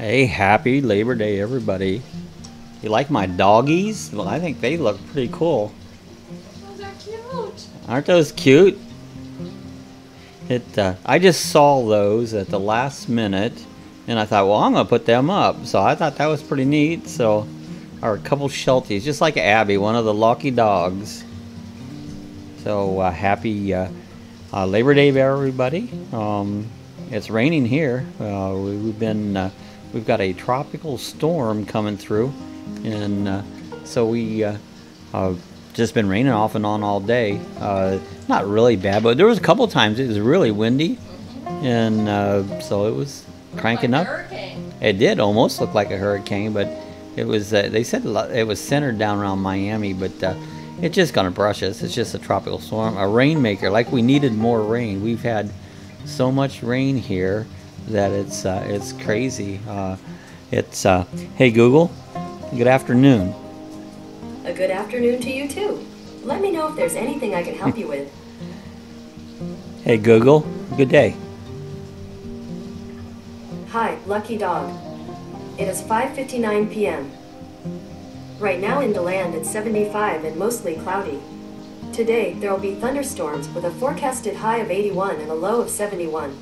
Hey, happy Labor Day, everybody. You like my doggies? Well, I think they look pretty cool. Those are cute. Aren't those cute? I just saw those at the last minute, and I thought, well, I'm going to put them up. So I thought that was pretty neat. So, our couple Shelties, just like Abby, one of the lucky dogs. So, happy Labor Day, everybody. It's raining here. We've got a tropical storm coming through, and so we just been raining off and on all day. Not really bad, but there was a couple times it was really windy, and so it was cranking up. It did almost look like a hurricane, but it was. They said it was centered down around Miami, but it's just gonna brush us. It's just a tropical storm, a rainmaker. Like we needed more rain. We've had so much rain here that it's crazy. Hey Google, good afternoon. A good afternoon to you too. Let me know if there's anything I can help you with. Hey Google, good day. Hi, Lucky Dog. It is 5:59 p.m. Right now in DeLand it's 75 and mostly cloudy. Today there will be thunderstorms with a forecasted high of 81 and a low of 71.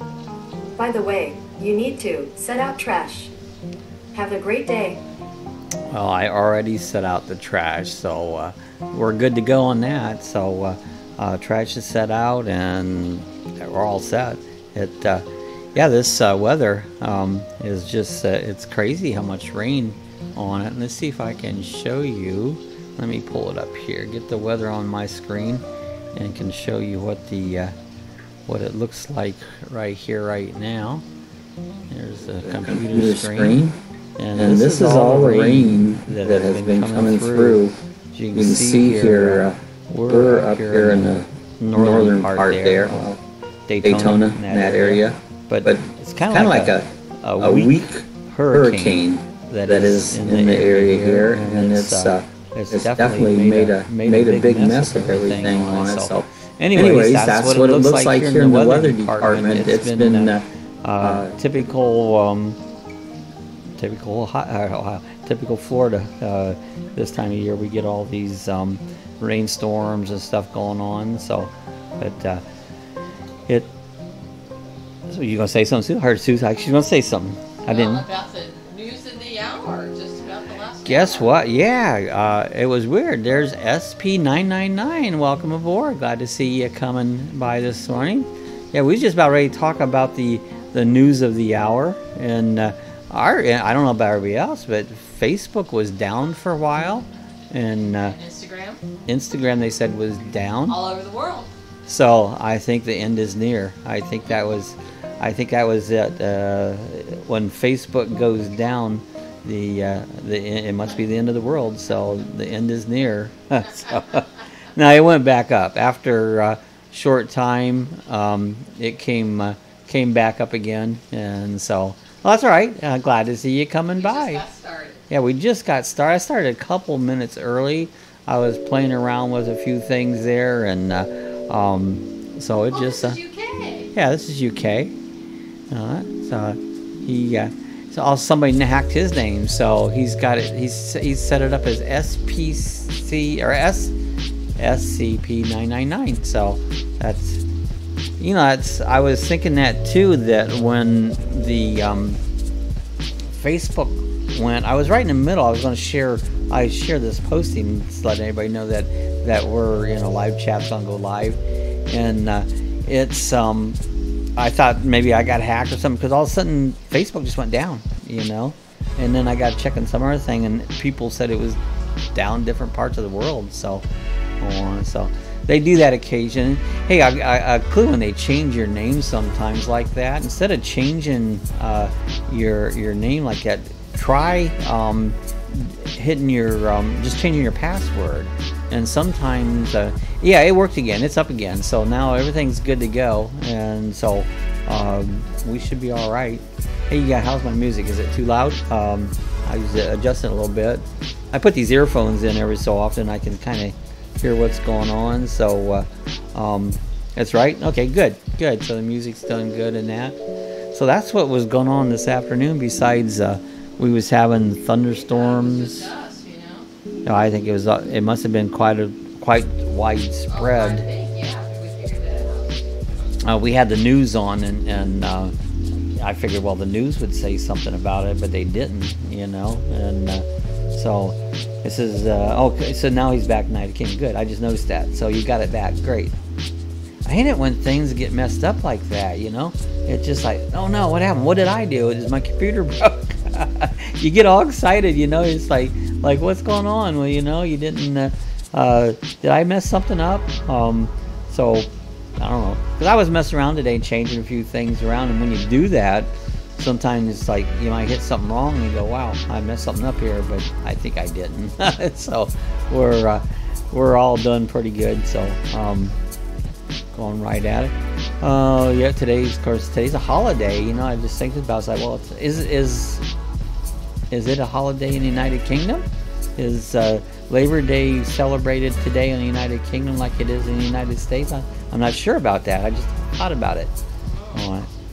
By the way, you need to set out trash. Have a great day. Well, I already set out the trash, so we're good to go on that. So trash is set out, and we're all set. Yeah, this weather is just it's crazy how much rain on it. Let's see if I can show you. Let me pull it up here. Get the weather on my screen, and can show you what it looks like right here, right now. There's the computer screen. And this is all the rain that has been coming through. As you can see here, we're up here in the northern part there, Daytona, in that area. But it's kind of like a weak hurricane that is in the area here, and it's definitely made a big mess of everything on it. So anyways, that's what it looks like here in the weather department. It's been typical Florida. This time of year we get all these rainstorms and stuff going on. So, but so you gonna say something, Sue? I heard Sue like she's gonna say something. I didn't. About the news in the hour, just about the last. Guess what? Yeah, it was weird. There's SP999. Welcome aboard. Glad to see you coming by this morning. Yeah, we was just about ready to talk about the news of the hour, and I don't know about everybody else, but Facebook was down for a while, and Instagram they said was down all over the world. So I think the end is near. I think that was it. When Facebook goes down, it must be the end of the world. So the end is near. So, now it went back up after a short time. It came back up again, and so well, that's all right. Glad to see you coming by. Just got started. Yeah, we just got started. I started a couple minutes early. I was playing around with a few things there, and so it just. This is UK. Yeah, this is UK. So somebody hacked his name, so he's got it. He's set it up as SPC or SCP999. So that's. I was thinking that too, that when the Facebook went, I was right in the middle. I was going to share this posting to let anybody know that we're live chat's going to go live, and it's I thought maybe I got hacked or something, because all of a sudden Facebook just went down, and then I got checking some other thing, and people said it was down different parts of the world. So they do that occasion. Hey, a clue when they change your name sometimes like that. Instead of changing your name like that, try hitting just changing your password. And sometimes, yeah, it worked again. It's up again. So now everything's good to go. And so we should be all right. Hey, yeah, how's my music? Is it too loud? I was adjusting a little bit. I put these earphones in every so often. I can kind of hear what's going on. So that's right. Okay, good. So the music's done good in that. So that's what was going on this afternoon, besides we was having thunderstorms. Just us, you know. No, I think it was. It must have been quite widespread. Yeah, we figured that out. We had the news on, and I figured, well, the news would say something about it, but they didn't, you know. And so this is okay. So now he's back, Night of King. Good. I just noticed that. So you got it back. Great. I hate it when things get messed up like that, you know. It's just like, oh no, what happened? What did I do? Is my computer broke? You get all excited, you know. It's like what's going on? Well, you know, you didn't. Did I mess something up? So I don't know. Because I was messing around today, changing a few things around, and when you do that, sometimes it's like you might hit something wrong, and you go, "Wow, I messed something up here," but I think I didn't. So we're all done pretty good. So going right at it. Yeah, today's a holiday. You know, I just think about it. Like, well, is it a holiday in the United Kingdom? Is Labor Day celebrated today in the United Kingdom like it is in the United States? I'm not sure about that. I just thought about it.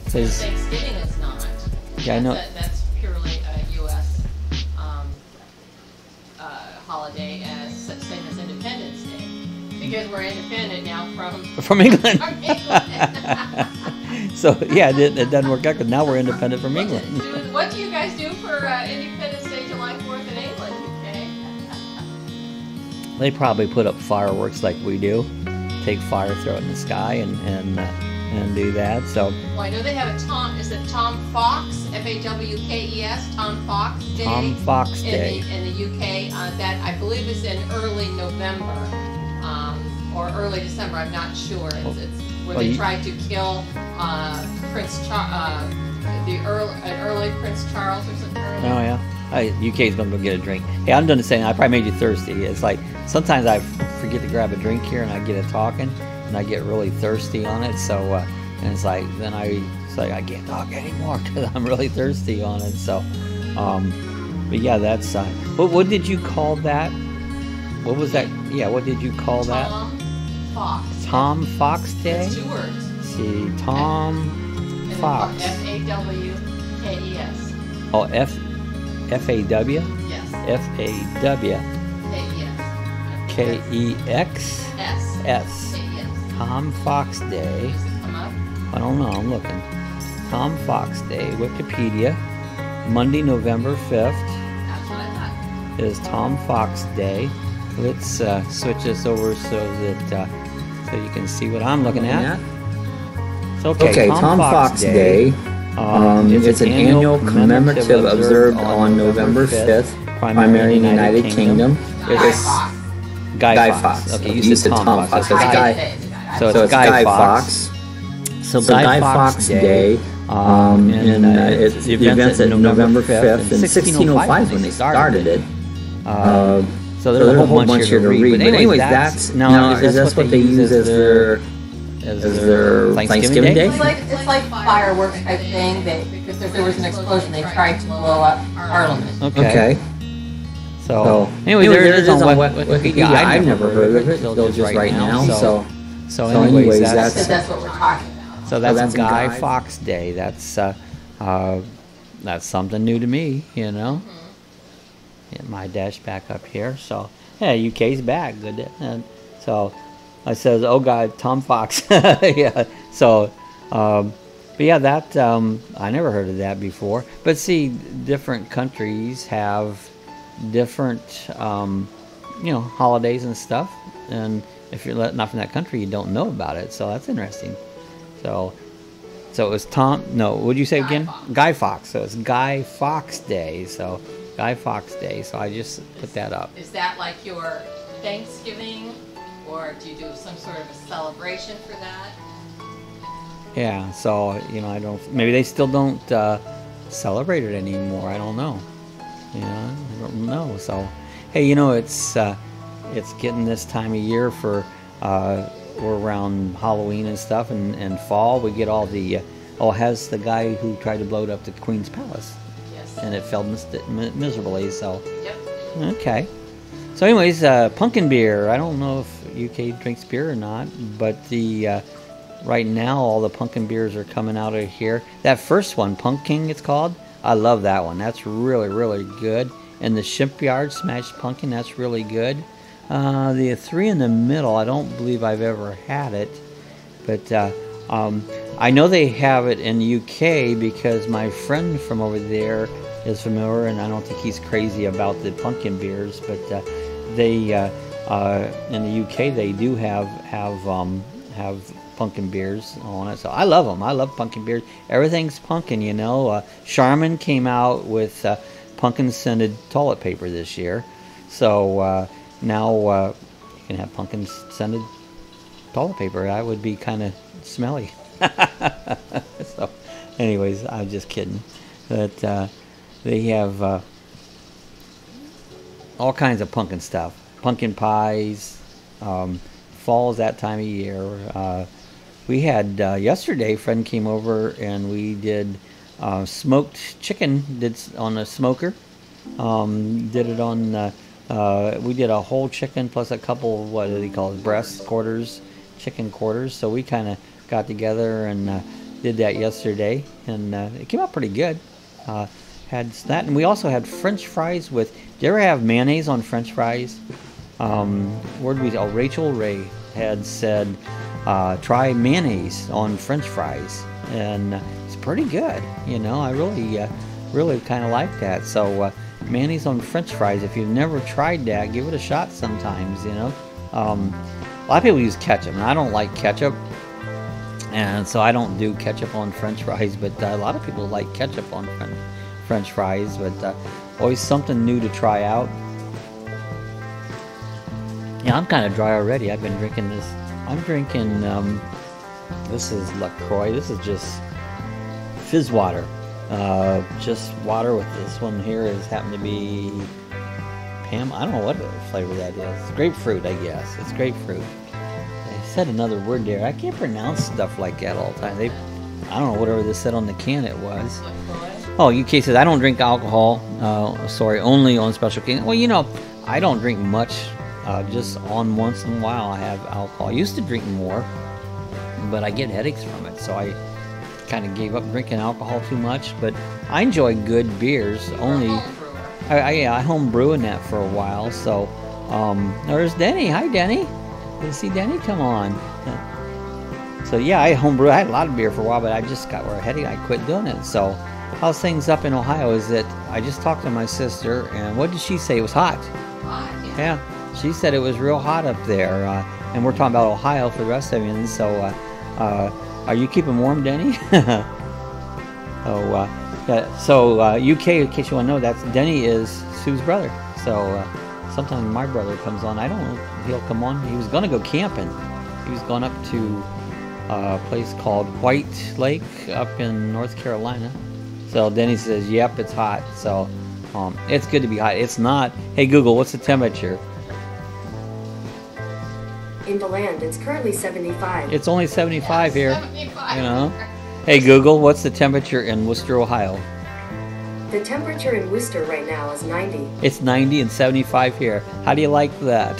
Thanksgiving is not. Yeah, I know. That's purely a U.S. Holiday, same as Independence Day, because we're independent now From England. From England. So yeah, it doesn't work out because now we're independent from England. What do you guys do for Independence Day, July 4th in England? Okay. They probably put up fireworks like we do. Take fire, throw it in the sky, and do that. So. Well, I know they have a Is it Tom Fawkes? F-A-W-K-E-S. Tom Fawkes Day. Tom Fawkes Day. In the UK. That I believe is in early November, or early December. I'm not sure. It's where they tried to kill an early Prince Charles or something. Oh yeah. UK's gonna go get a drink. Hey, I'm done saying I probably made you thirsty. It's like sometimes I forget to grab a drink here and I get it talking and I get really thirsty on it. So and it's like then I can't talk anymore because I'm really thirsty on it. So but yeah, that's what did you call that? What was that? Yeah, what did you call that? Fawkes. Tom Fawkes Day. That's 2 words. Let's see, Tom Fawkes. F-A-W-K-E-S. Oh, F-A-W? Yes. F-A-W. K-E-S. K-E-X-S. K-E-S. Tom Fawkes Day. Does it come up? I don't know, I'm looking. Tom Fawkes Day, Wikipedia. Monday, November 5th That's what I thought. is Tom Fawkes Day. Let's switch this over so that so you can see what I'm looking at. So, okay, Tom Fawkes Day. It's an annual commemorative observed on November 5th, primarily in the United Kingdom. It's Guy Fawkes. Okay, you said Tom Fawkes. So it's Guy Fawkes. So Guy Fawkes Day. And the event's at November 5th in 1605 when they started it. So there's a whole bunch here to read. But anyways, that's is that what they use as their Thanksgiving Day? It's like fireworks type thing. Because if there was an explosion, they tried to blow up Parliament. Okay. So anyway, there it is on Wikipedia. I've never heard of it until just right now. So anyways, that's what we're talking about. So that's Guy Fawkes Day. That's something new to me, you know. Get my dash back up here. So yeah, UK's back. Good. And so I says, oh God, Tom Fawkes. Yeah. So, but yeah, that I never heard of that before. But see, different countries have different holidays and stuff. And if you're not from that country, you don't know about it. So that's interesting. So it was Tom. No, what did you say again? Guy Fawkes. So it's Guy Fawkes Day. So Guy Fawkes Day. So I just put that up. Is that like your Thanksgiving, or do you do some sort of a celebration for that? Yeah. So I don't. Maybe they still don't celebrate it anymore. I don't know. I don't know. So hey, it's getting this time of year for. We're around Halloween and stuff, and fall. We get all the has the guy who tried to blow it up the Queen's Palace. Yes. And it failed miserably. So. Yep. Okay. So, anyways, pumpkin beer. I don't know if UK drinks beer or not, but the right now all the pumpkin beers are coming out of here. That first one, Pumpkin, it's called. I love that one. That's really, really good. And the Shipyard Smashed Pumpkin, that's really good. The three in the middle, I don't believe I've ever had it. But I know they have it in the UK because my friend from over there is familiar, and I don't think he's crazy about the pumpkin beers. But they in the UK they do have pumpkin beers on it. So I love them. I love pumpkin beers. Everything's pumpkin, you know. Charmin came out with pumpkin scented toilet paper this year. So now you can have pumpkin scented toilet paper. That would be kind of smelly. So anyways, I'm just kidding. But they have all kinds of pumpkin stuff. Pumpkin pies. Fall's that time of year. We had yesterday, a friend came over and we did smoked chicken. Did on a smoker. Did it on. We did a whole chicken plus a couple of, what do they call it, breast quarters, chicken quarters. So we kind of got together and did that yesterday, and it came out pretty good. Had that, and we also had French fries with. Do you ever have mayonnaise on French fries? Where did we? Oh, Rachel Ray had said try mayonnaise on French fries, and it's pretty good. You know, I really kind of like that. So mayonnaise on French fries. If you've never tried that, give it a shot. Sometimes, you know, a lot of people use ketchup, and I don't like ketchup, and so I don't do ketchup on French fries. But a lot of people like ketchup on French fries. But always something new to try out. Yeah, I'm kind of dry already. I've been drinking this. I'm drinking, this is LaCroix. This is just fizz water. Just water with this one here is happened to be Pam. I don't know what flavor that is. It's grapefruit, I guess. It's grapefruit. They said another word there. I can't pronounce stuff like that all the time. I don't know whatever they said on the can it was. Oh, UK says, I don't drink alcohol. Sorry, only on special occasions. Well, you know, I don't drink much. Just on once in a while I have alcohol. I used to drink more, but I get headaches from it, so I kind of gave up drinking alcohol too much. But I enjoy good beers. Only I home brewing that for a while. So there's Denny. Hi, Denny. Good to see Denny come on. So yeah, I home brew. I had a lot of beer for a while, but I just got a headache. I quit doing it. So how's things up in Ohio? Is that I just talked to my sister, and what did she say? It was hot. Hot, yeah. Yeah. She said it was real hot up there, and we're talking about Ohio for the rest of you. And so, are you keeping warm, Denny? So UK, in case you want to know, that's Denny is Sue's brother. So sometimes my brother comes on. I don't know if he'll come on. He was going to go camping. He was going up to a place called White Lake up in North Carolina. So Denny says, "Yep, it's hot." So it's good to be hot. It's not. Hey Google, what's the temperature? In DeLand, it's currently 75. It's only 75 here. 75. You know. Hey Google, what's the temperature in Worcester, Ohio? The temperature in Worcester right now is 90. It's 90 and 75 here. How do you like that?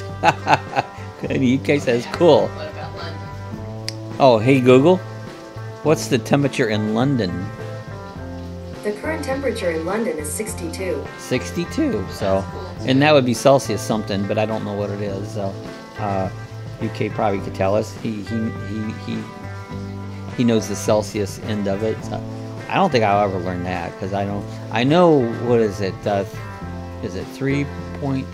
The UK says cool. What about London? Oh, hey Google, what's the temperature in London? The current temperature in London is 62. 62. So, and that would be Celsius something, but I don't know what it is. So, UK probably could tell us. He knows the Celsius end of it. So I don't think I'll ever learn that because I know what is it? Is it 3 point?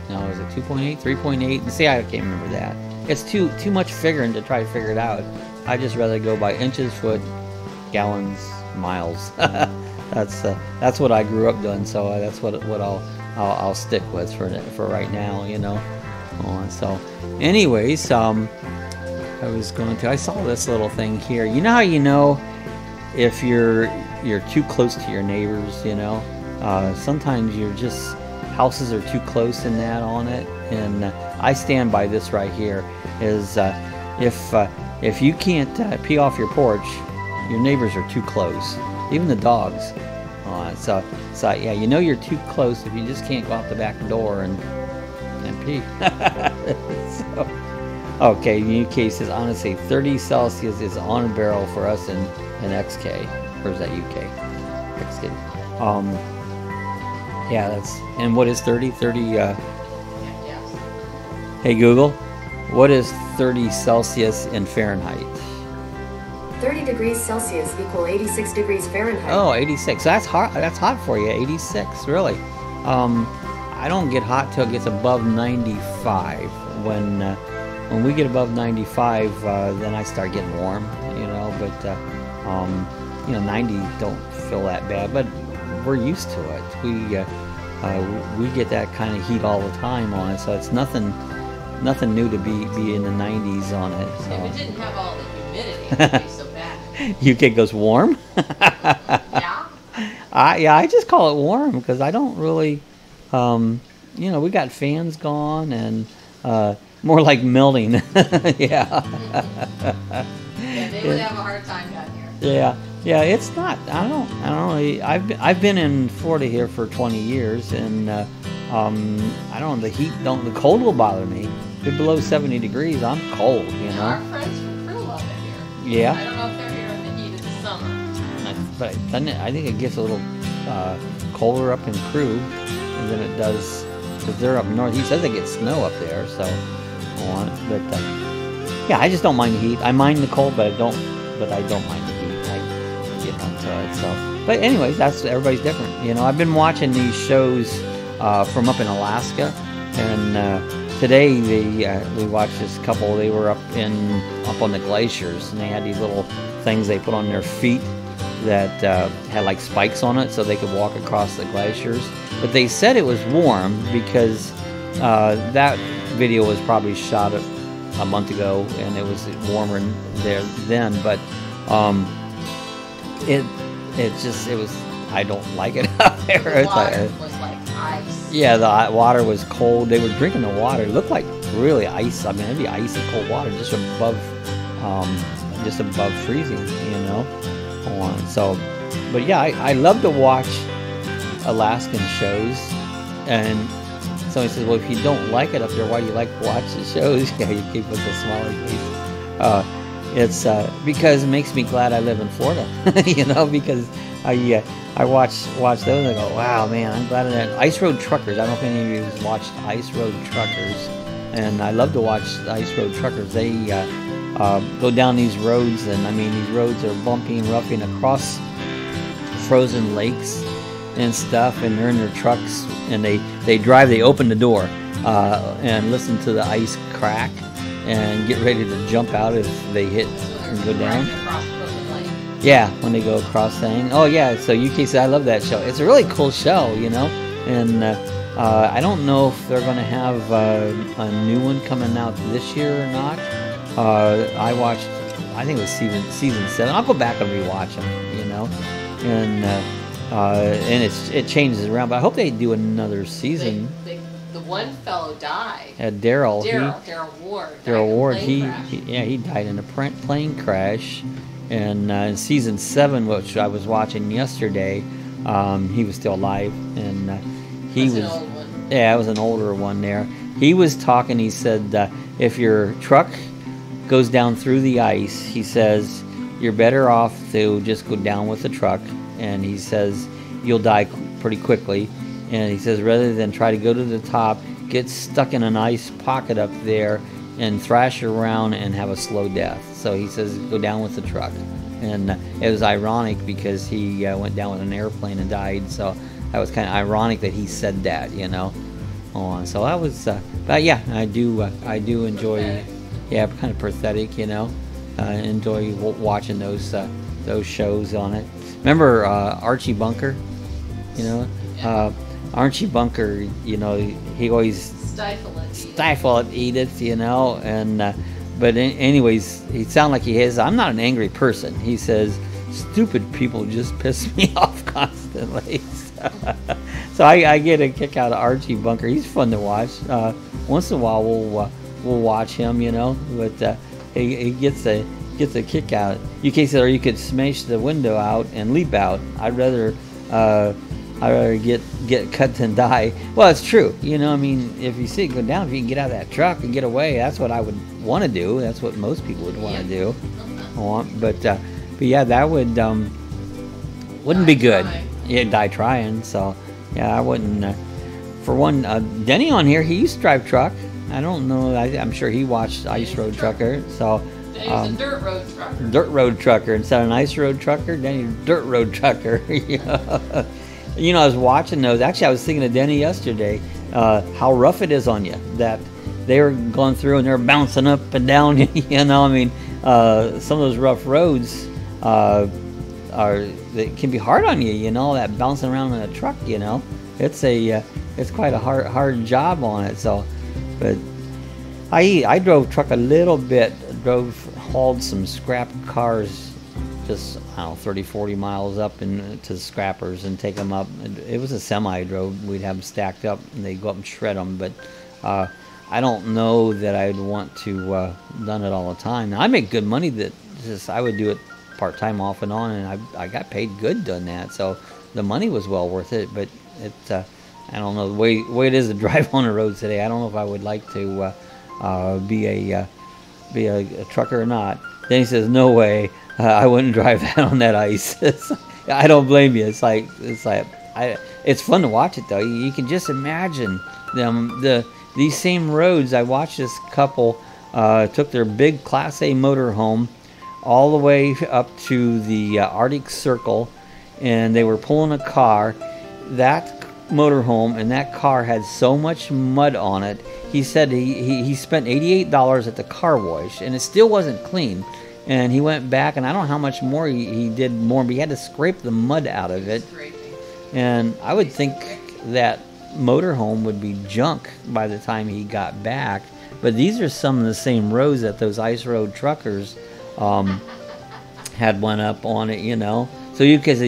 No, is it 2.8? 3.8? See, I can't remember that. It's too much figuring to try to figure it out. I just rather go by inches, foot, gallons, miles. That's what I grew up doing. So that's what I'll stick with for right now. You know. So, anyways, I saw this little thing here. You know how you know if you're too close to your neighbors, you know? Sometimes houses are too close in that on it. And I stand by this right here is if you can't pee off your porch, your neighbors are too close. Even the dogs. So yeah, you know you're too close if you just can't go out the back door and pee. So, okay, UK says honestly 30 Celsius is on barrel for us in XK. Or is that UK? XK. Yeah, that's, and what is 30? 30, Yes. hey Google, what is 30 Celsius in Fahrenheit? 30 degrees Celsius equal 86 degrees Fahrenheit. Oh, 86. That's hot for you. 86, really. I don't get hot till it gets above 95. When we get above 95, then I start getting warm, you know. But 90 don't feel that bad. But we're used to it. We get that kind of heat all the time on it, so it's nothing new to be in the 90s on it. So. If it didn't have all the humidity, it would be so bad. UK goes warm. Yeah. I just call it warm because I don't really, we got fans gone and more like melting. Yeah. Yeah, they would have a hard time down here. Yeah. It's not. I don't really. I've been in Florida here for 20 years, and I don't know. The cold will bother me. If it's below 70 degrees, I'm cold. You know. Our friends from crew love it here. Yeah. I don't know if they're here in the heat of the summer. But I think it gets a little colder up in Crew than it does because they're up north. He says they get snow up there, so on. But yeah, I just don't mind the heat. I mind the cold, but I don't mind the heat. I get onto it. So, but anyways, everybody's different. You know, I've been watching these shows from up in Alaska, and today we watched this couple. They were up on the glaciers, and they had these little things they put on their feet that had like spikes on it so they could walk across the glaciers. But they said it was warm because that video was probably shot a month ago and it was warmer there then. But it was, I don't like it out there. The water was like ice. Yeah, the water was cold. They were drinking the water. It looked like really ice. I mean, it'd be icy cold water just above freezing, you know. So, but yeah, I love to watch Alaskan shows, and somebody says, well, if you don't like it up there, why do you like to watch the shows? Yeah, you keep with the smiley face. It's because it makes me glad I live in Florida, you know, because I watch those and I go, wow, man, I'm glad of that. Ice Road Truckers, I don't know if any of you have watched Ice Road Truckers, and I love to watch Ice Road Truckers. They go down these roads, and I mean, these roads are bumpy and rough and across frozen lakes and stuff, and they're in their trucks, and they open the door and listen to the ice crack and get ready to jump out if they hit and go down. Yeah, when they go across thing. Oh yeah, so UK said I love that show. It's a really cool show, you know, and I don't know if they're going to have a new one coming out this year or not. I watched, I think it was season 7. I'll go back and rewatch them, you know, and it changes around. But I hope they do another season. The one fellow died. Daryl Ward. Daryl Ward. He died in a plane crash, and in season 7, which I was watching yesterday, he was still alive, and he was. An old one. Yeah, it was an older one there. He was talking. He said if your truck goes down through the ice, he says you're better off to just go down with the truck, and he says you'll die pretty quickly, and he says rather than try to go to the top, get stuck in an ice pocket up there and thrash around and have a slow death. So he says go down with the truck, and it was ironic because he went down with an airplane and died, so that was kind of ironic that he said that, you know. So that was but yeah, I do enjoy. Yeah, kind of pathetic, you know. Enjoy watching those shows on it. Remember Archie Bunker? You know, Archie Bunker. You know, he always stifle it, Edith. You know, and but anyways, he sounded like he has. I'm not an angry person. He says, "Stupid people just piss me off constantly." So I get a kick out of Archie Bunker. He's fun to watch. Once in a while, we'll watch him, you know, but he gets a kick out. You can say, or you could smash the window out and leap out. I'd rather get cut than die. Well, it's true, you know. I mean, if you see it go down, if you can get out of that truck and get away, that's what I would want to do. That's what most people would want to do. But yeah, that wouldn't be good. you die trying. So yeah, I wouldn't. For one, Denny on here, he used to drive truck. I don't know. I'm sure he watched Ice Road Trucker. So He's a dirt road trucker. Dirt road trucker instead of an ice road trucker. Denny, dirt road trucker. Yeah. You know, I was watching those. Actually, I was thinking of Denny yesterday. How rough it is on you. That they were going through and they're bouncing up and down. You know, I mean, some of those rough roads they can be hard on you. You know, that bouncing around in a truck. You know, it's quite a hard job on it. So, but I drove truck a little bit. Hauled some scrap cars, just I don't know, 30-40 miles up to scrappers and take them up. It was a semi I drove. We'd have them stacked up and they'd go up and shred them. But I don't know that I'd want to done it all the time. Now, I make good money. That just I would do it part time off and on, and I got paid good doing that. So the money was well worth it. But I don't know the way it is to drive on the roads today. I don't know if I would like to be a trucker or not. Then he says, no way, I wouldn't drive that on that ice. I don't blame you. It's fun to watch it though. You can just imagine them. These same roads. I watched this couple took their big Class A motorhome all the way up to the Arctic Circle, and they were pulling a car. That motorhome and that car had so much mud on it. He said he spent $88 at the car wash, and it still wasn't clean. And he went back, and I don't know how much more he did more, but he had to scrape the mud out of it. And I would think that motorhome would be junk by the time he got back. But these are some of the same roads that those ice road truckers had went up on it, you know. So you could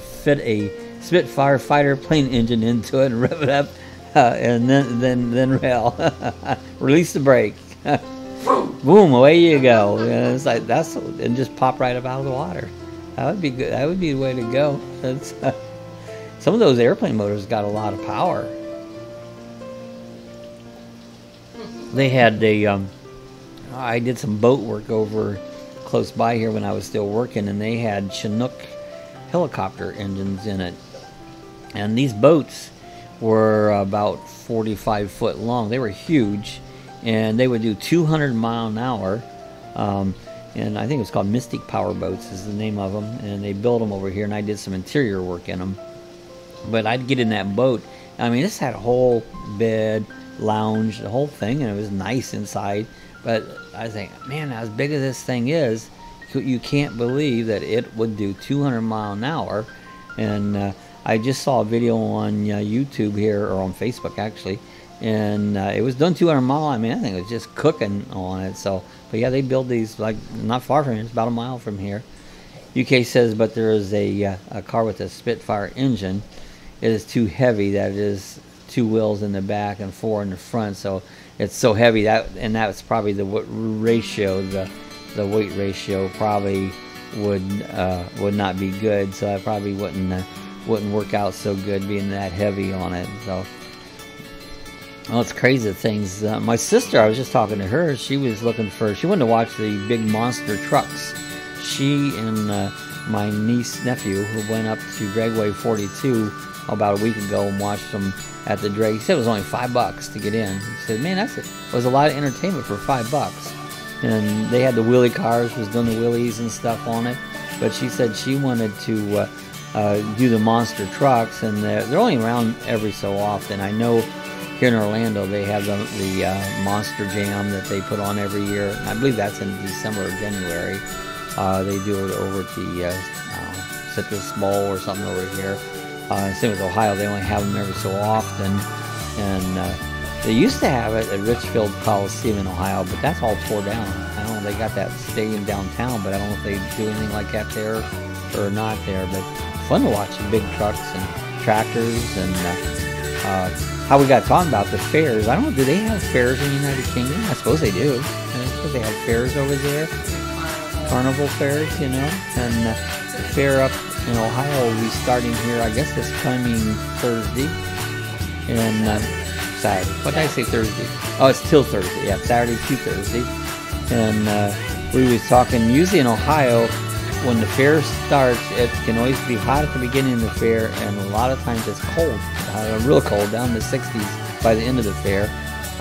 fit a Spitfire fighter plane engine into it and rev it up. And then rail, release the brake, boom, away you go. And it's like and just pop right up out of the water. That would be good. That would be the way to go. Some of those airplane motors got a lot of power. They had I did some boat work over close by here when I was still working, and they had Chinook helicopter engines in it, and these boats were about 45 foot long. They were huge, and they would do 200 mile an hour, and I think it was called Mystic Power Boats is the name of them, and they built them over here, and I did some interior work in them. But I'd get in that boat. I mean, this had a whole bed, lounge, the whole thing, and it was nice inside. But I think, man, as big as this thing is, you can't believe that it would do 200 mile an hour. And I just saw a video on YouTube here, or on Facebook actually, and it was done 200 mile. I mean, I think it was just cooking on it. So, but yeah, they build these like not far from here. It's about a mile from here. UK says, but there is a car with a Spitfire engine. It is too heavy. That it is 2 wheels in the back and 4 in the front. So it's so heavy that's probably the ratio. The weight ratio probably would not be good. So I probably wouldn't work out so good being that heavy on it. So, well, it's crazy things. My sister, I was just talking to her. She was she wanted to watch the big monster trucks. She and my nephew, who went up to Dragway 42 about a week ago and watched them at the drag. He said it was only $5 to get in. He said, man, was a lot of entertainment for $5. And they had the wheelie cars, was doing the wheelies and stuff on it. But she said she wanted to do the monster trucks, and they're only around every so often. I know here in Orlando they have the Monster Jam that they put on every year. I believe that's in December or January. They do it over at the Citrus Bowl or something over here. Same with Ohio, they only have them every so often. And they used to have it at Richfield Coliseum in Ohio, but that's all tore down. I don't know, they got that stadium downtown, but I don't know if they do anything like that there or not there. But fun to watch the big trucks and tractors. And how we got talking about the fairs. I don't know, do they have fairs in the United Kingdom? I suppose they do. I suppose they have fairs over there. Carnival fairs, you know. And the fair up in Ohio will be starting here, I guess, this coming Thursday. And Saturday. What did I say, Thursday? Oh, it's till Thursday. Yeah, Saturday to Thursday. And we was talking, usually in Ohio, when the fair starts, it can always be hot at the beginning of the fair, and a lot of times it's cold, real cold, down in the 60s by the end of the fair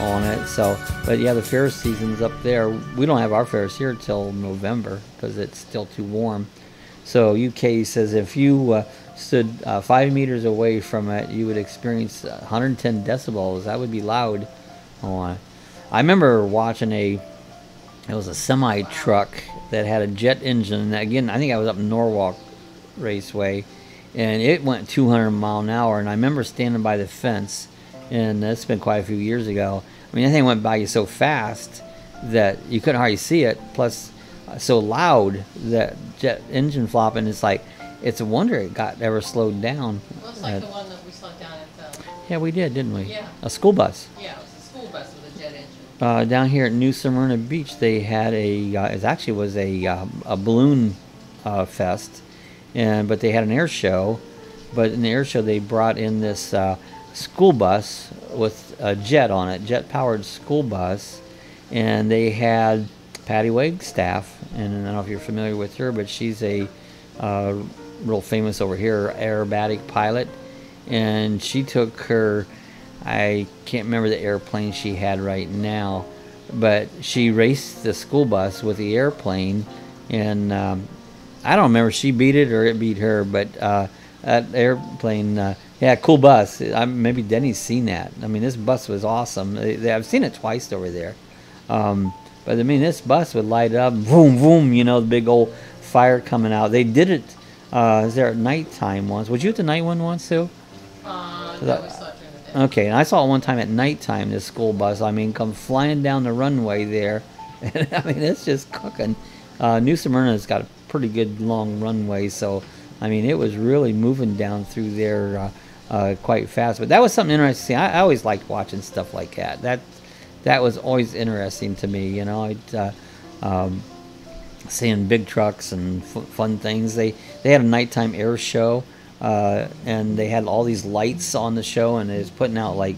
on it. So, but yeah, the fair season's up there. We don't have our fairs here till November because it's still too warm. So UK says if you stood 5 meters away from it, you would experience 110 decibels. That would be loud. I remember watching it was a semi truck that had a jet engine. Again, I think I was up in Norwalk Raceway, and it went 200 mile an hour. And I remember standing by the fence, and that's been quite a few years ago. I mean, that thing went by you so fast that you couldn't hardly see it. Plus, so loud, that jet engine flopping. It's a wonder it got ever slowed down. Looks like the one that we saw down at the... Yeah, we did, didn't we? Yeah. A school bus. Yeah, it was a school bus with a jet engine. Down here at New Smyrna Beach, they had it actually was a balloon fest, but they had an air show. But in the air show, they brought in this school bus with a jet on it, jet-powered school bus, and they had Patty Wagstaff, and I don't know if you're familiar with her, but she's a real famous over here aerobatic pilot, and she took her, I can't remember the airplane she had right now, but she raced the school bus with the airplane, and I don't remember if she beat it or it beat her, but that airplane, yeah, cool bus. Maybe Denny's seen that. I mean, this bus was awesome. I've seen it twice over there. But I mean, this bus would light up, boom, boom, the big old fire coming out. They did it, is there at nighttime once? Was you at the night one once, too? No, we saw it during the day. Okay, and I saw it one time at nighttime, this school bus. I mean, come flying down the runway there. And I mean, it's just cooking. New Smyrna's got a pretty good long runway, so, I mean, it was really moving down through there quite fast. But that was something interesting to see. I always liked watching stuff like that. That was always interesting to me, seeing big trucks and fun things. They had a nighttime air show, and they had all these lights on the show, and it was putting out like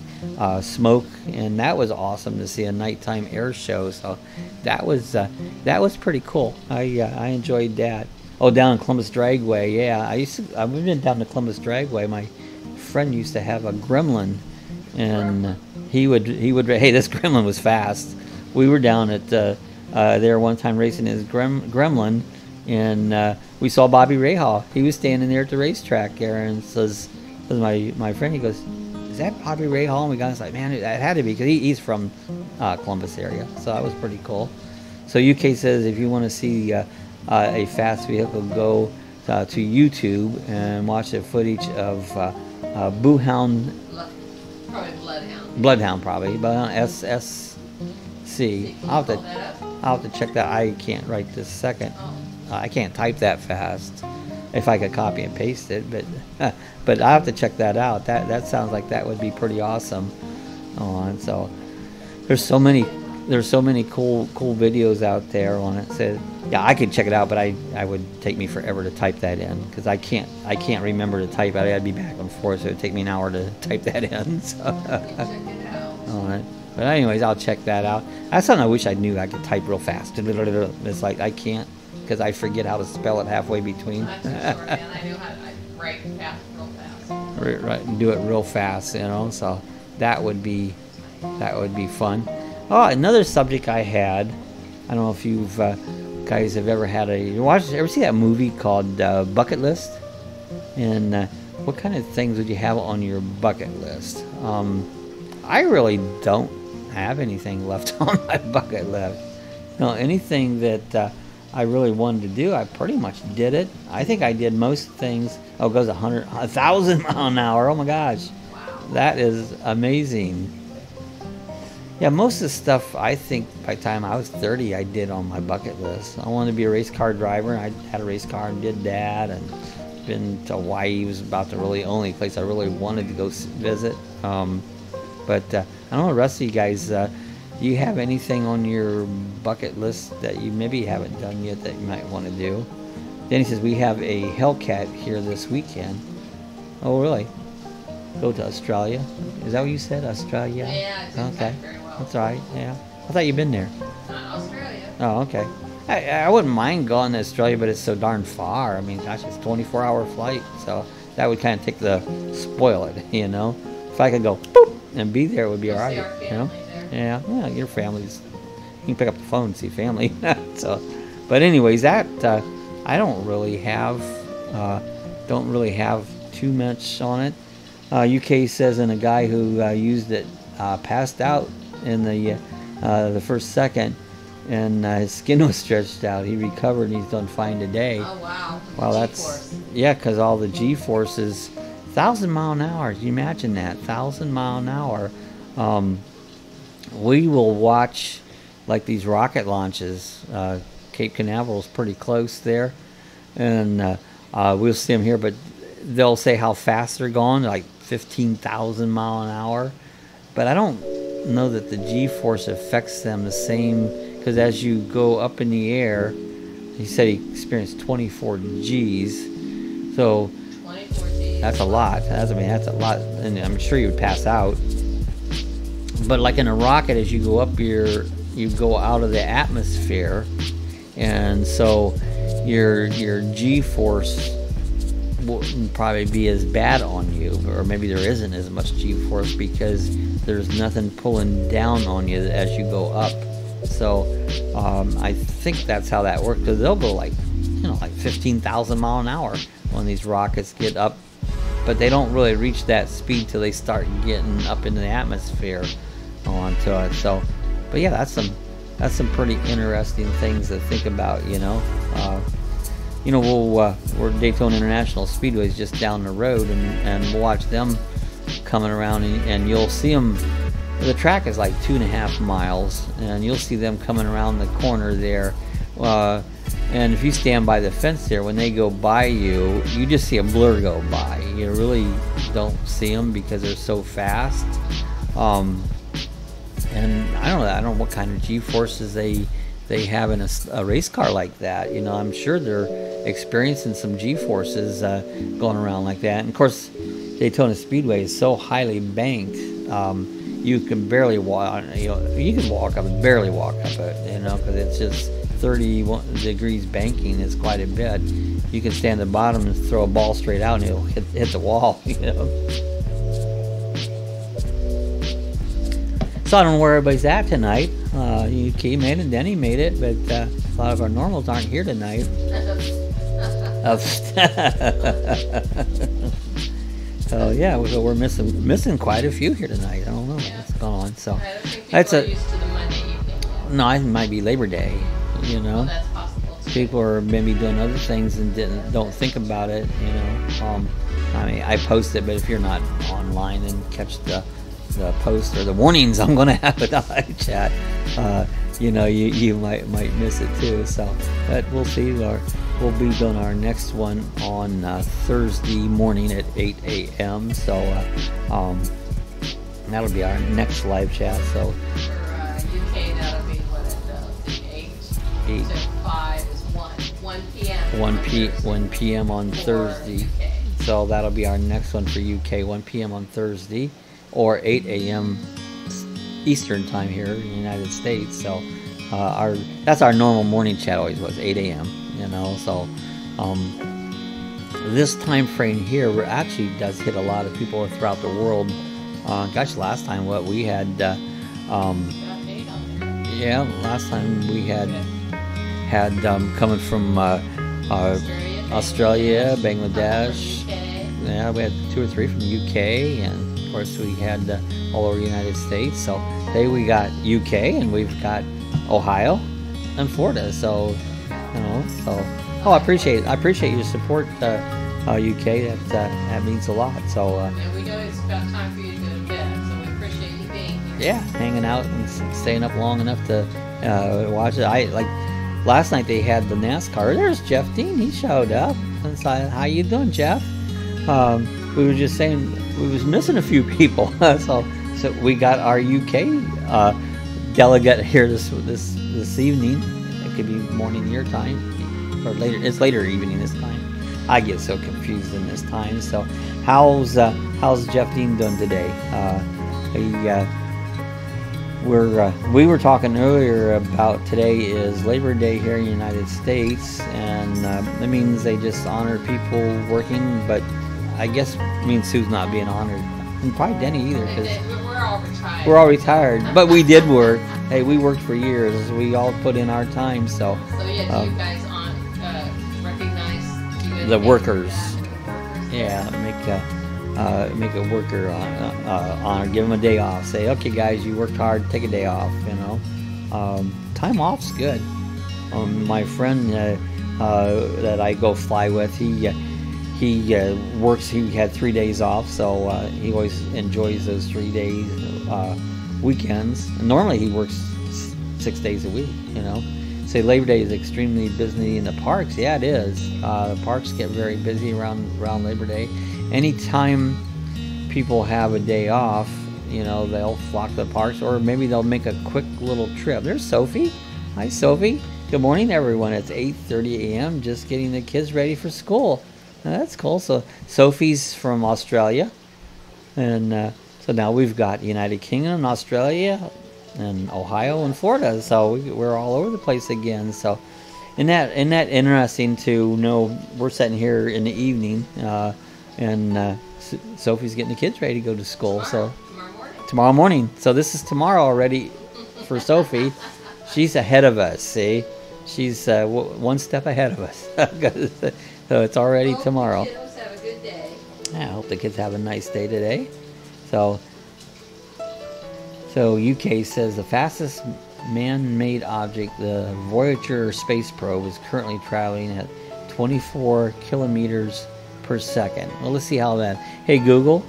smoke, and that was awesome to see a nighttime air show. So that was pretty cool. I enjoyed that. Oh, down in Columbus Dragway, yeah. I've been down to Columbus Dragway. My friend used to have a gremlin, and he would hey, this gremlin was fast. We were down at there one time racing his gremlin, and we saw Bobby Rahal. He was standing there at the racetrack there, and says my friend, he goes, "Is that Bobby Rahal?" And we got like, man, that had to be, because he's from Columbus area, so that was pretty cool. So UK says if you want to see a fast vehicle, go to YouTube and watch the footage of Boohound. Probably Bloodhound. Bloodhound, probably. Bloodhound SSC. I'll have to check that. I can't right this second. I can't type that fast. If I could copy and paste it, but I'll have to check that out. That sounds like that would be pretty awesome. And so there's so many cool videos out there on it. So yeah, I could check it out, but I would take me forever to type that in, because I can't remember to type it. I'd be back and forth, so it'd take me an hour to type that in. So. Check it out. All right. But anyways, I'll check that out. That's something I wish I knew. I could type real fast. It's like I can't, because I forget how to spell it halfway between. I'm not sure, man. I know how to write fast, real fast. Right, and do it real fast, So that would be fun. Oh, another subject I had. I don't know if you've guys have ever had ever see that movie called Bucket List? And what kind of things would you have on your bucket list? I really don't have anything left on my bucket list. Anything that I really wanted to do, I pretty much did it. I think I did most things. Oh, it goes 1,000 mile an hour. Oh my gosh. Wow. That is amazing. Yeah, most of the stuff, I think by the time I was 30, I did on my bucket list. I wanted to be a race car driver, and I had a race car and did that, and been to Hawaii. Was about the really only place I really wanted to go visit. But I don't know, the rest of you guys, do you have anything on your bucket list that you maybe haven't done yet that you might want to do? Danny says, we have a Hellcat here this weekend. Oh, really? Go to Australia? Is that what you said, Australia? Yeah, it didn't Okay. type very well. That's all right, yeah. I thought you'd been there. Australia. Oh, okay. I wouldn't mind going to Australia, but it's so darn far. I mean, gosh, it's a 24-hour flight, so that would kind of take the spoil it, you know. If I could go boop and be there, it would be all right, you know. Yeah, well, your family's. You can pick up the phone and see family. So, but anyways, that I don't really have too much on it. UK says, and a guy who used it passed out in the first second, and his skin was stretched out. He recovered and he's done fine today. Oh wow! Well, that's because all the G-force is 1,000 mile an hour. Can you imagine that? 1,000 mile an hour. We will watch like these rocket launches. Cape Canaveral's pretty close there, and we'll see them here. But they'll say how fast they're going, like 15,000 mile an hour. But I don't know that the G-force affects them the same, because as you go up in the air, he said he experienced 24 Gs. So 24 Gs. That's a lot. That's a lot, and I'm sure you would pass out. But like in a rocket, as you go up, you go out of the atmosphere, and so your G-force wouldn't probably be as bad on you, or maybe there isn't as much G-force because there's nothing pulling down on you as you go up. So I think that's how that works, because they'll go like 15,000 mile an hour when these rockets get up, but they don't really reach that speed till they start getting up into the atmosphere onto it. So, but yeah, that's some pretty interesting things to think about, we're Daytona International Speedway is just down the road, and we'll watch them coming around, and you'll see them. The track is like 2.5 miles, and you'll see them coming around the corner there. And if you stand by the fence there, when they go by you, you just see a blur go by. You really don't see them because they're so fast. And I don't know what kind of G-forces they have in a race car like that. I'm sure they're experiencing some G-forces going around like that. And of course, Daytona Speedway is so highly banked. You can barely walk. You can walk up and barely walk up it. Because it's just 31 degrees banking. Is quite a bit. You can stand at the bottom and throw a ball straight out, and it'll hit the wall. So I don't know where everybody's at tonight. UK made it, Denny made it, but a lot of our normals aren't here tonight. So yeah, we're missing quite a few here tonight. I don't know what's going on. So I don't think people are used to the Monday evening. No, it might be Labor Day. Well, that's possible too. People are maybe doing other things and don't think about it. I post it, but if you're not online and catch the post or the warnings I'm going to have in the live chat, you might miss it too. So, but we'll see. We'll be doing our next one on Thursday morning at 8 a.m. So that'll be our next live chat. So for UK, that'll be what at 8. 8. So 5 is 1 p.m. 1 p.m. on Thursday. UK. So that'll be our next one for UK, 1 p.m. on Thursday, or 8 a.m. Eastern time here in the United States. So that's our normal morning chat, always was 8 a.m. So this time frame here actually does hit a lot of people throughout the world. Last time we had last time we had coming from Australia, Bangladesh. Yeah, we had 2 or 3 from the UK, and of course we had all over the United States. So today we got UK, and we've got Ohio and Florida. So I appreciate your support, UK. That means a lot. So and we know it's about time for you to go to bed, so we appreciate you being here. Yeah, hanging out and staying up long enough to watch it. Last night they had the NASCAR. There's Jeff Dean. He showed up. And so, how you doing, Jeff? We were just saying we was missing a few people. so we got our UK delegate here this evening. It could be morning your time, or later. It's later evening this time. I get so confused in this time. So how's Jeff Dean doing today? we were talking earlier about today is Labor Day here in the United States, and that means they just honor people working, but I guess it means Sue's not being honored, and probably Denny either, because we're all retired, but we did work. Hey, we worked for years. We all put in our time, so. So yeah, do you guys recognize the workers? Yeah, make a worker honor, give them a day off. Say, okay, guys, you worked hard, take a day off. You know, time off's good. My friend that I go fly with, he works. He had 3 days off, so he always enjoys those 3 days weekends. And normally he works 6 days a week. You know, say Labor Day is extremely busy in the parks. Yeah, it is. The parks get very busy around Labor Day. Anytime people have a day off, you know, they'll flock to the parks, or maybe they'll make a quick little trip. There's Sophie. Hi, Sophie. Good morning, everyone. It's 8:30 a.m. Just getting the kids ready for school. Now, that's cool. So Sophie's from Australia, and so now we've got United Kingdom, Australia, and Ohio and Florida. So we're all over the place again. So isn't that interesting to know? We're sitting here in the evening. And Sophie's getting the kids ready to go to school. Tomorrow morning. So this is tomorrow already for Sophie. She's ahead of us. See, she's one step ahead of us. So it's already tomorrow. Kiddos have a good day. Yeah, I hope the kids have a nice day today. So UK says the fastest man-made object, the Voyager space probe, is currently traveling at 24 kilometers per second. Well, let's see how that. Hey Google,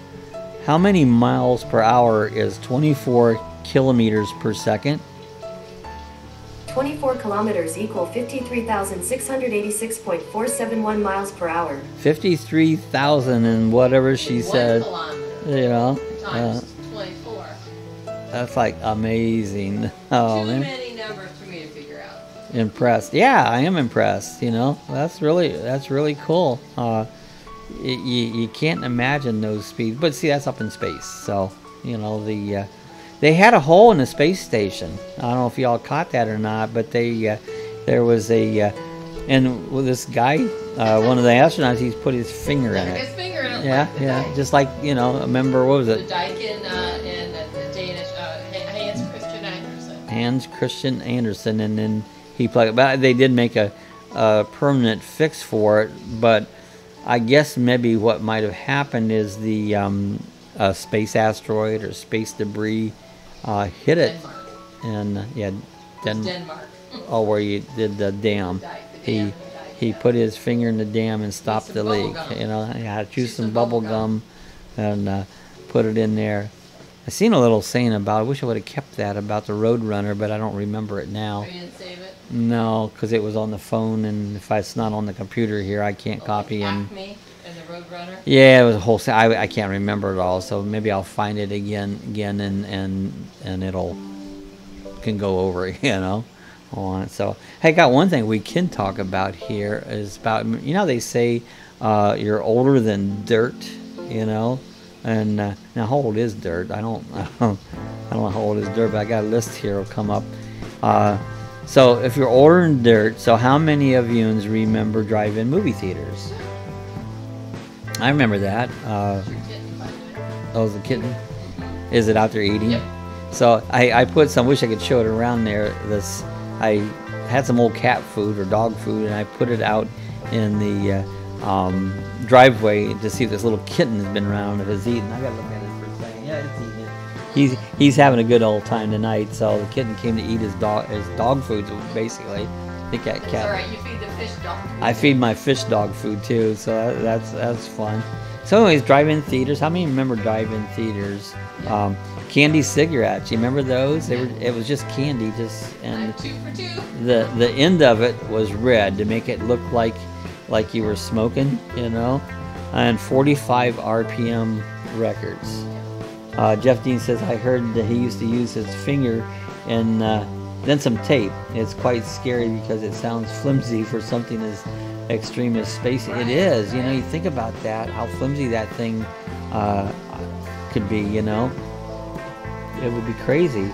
how many miles per hour is 24 kilometers per second? 24 kilometers equal 53,686.471 miles per hour. 53,000 and whatever she said. You know, times 24. That's like amazing. Oh, Too man. many numbers for me to figure out. Impressed. Yeah, I am impressed. You know, that's really cool. You can't imagine those speeds, but see, that's up in space. So you know, they had a hole in the space station. I don't know if y'all caught that or not, but there was and with this guy, one of the astronauts, he's put his finger in it. His finger in it. Yeah, like yeah, just like, you know, remember, what was the it? Daikin and the Danish Hans Christian Andersen. Hans Christian Andersen, and then he plugged. But they did make a permanent fix for it, but I guess maybe what might have happened is the space asteroid or space debris hit it. Denmark. And Denmark. Oh, where you did the dam. He put his finger in the dam and stopped the leak. You know, he had to choose some bubble gum and put it in there. I seen a little saying about, I wish I would have kept that, about the Roadrunner, but I don't remember it now. You didn't save it? No, because it was on the phone, and if it's not on the computer here, I can't copy. And Acme and the Roadrunner? yeah, it was a whole. I can't remember it all, so maybe I'll find it again, and it'll can go over, you know, on it. So hey, I got one thing we can talk about here is about, you know, they say you're older than dirt, you know, and now how old is dirt? I don't know how old is dirt, but I got a list here. Will come up. So if you're older than dirt, so how many of you remember drive-in movie theaters? I remember that. Oh, the kitten? Is it out there eating? Yep. So I put some, wish I could show it around there. I had some old cat food or dog food, and I put it out in the driveway to see if this little kitten has been around, if it's eating. I gotta look at it for a second. Yeah, it's eating. He's having a good old time tonight. So the kitten came to eat his dog food, basically. I think that cat. That's all right. You feed the fish dog food. I feed my fish dog food too, so that's fun. So anyways, drive-in theaters. How many remember drive-in theaters? Yeah. Candy cigarettes. You remember those? It was just candy, and 2 for 2. the end of it was red to make it look like you were smoking, you know. And 45 RPM records. Jeff Dean says, I heard that he used to use his finger and then some tape. It's quite scary because it sounds flimsy for something as extreme as space. It is, you know, you think about that, how flimsy that thing could be, you know. It would be crazy.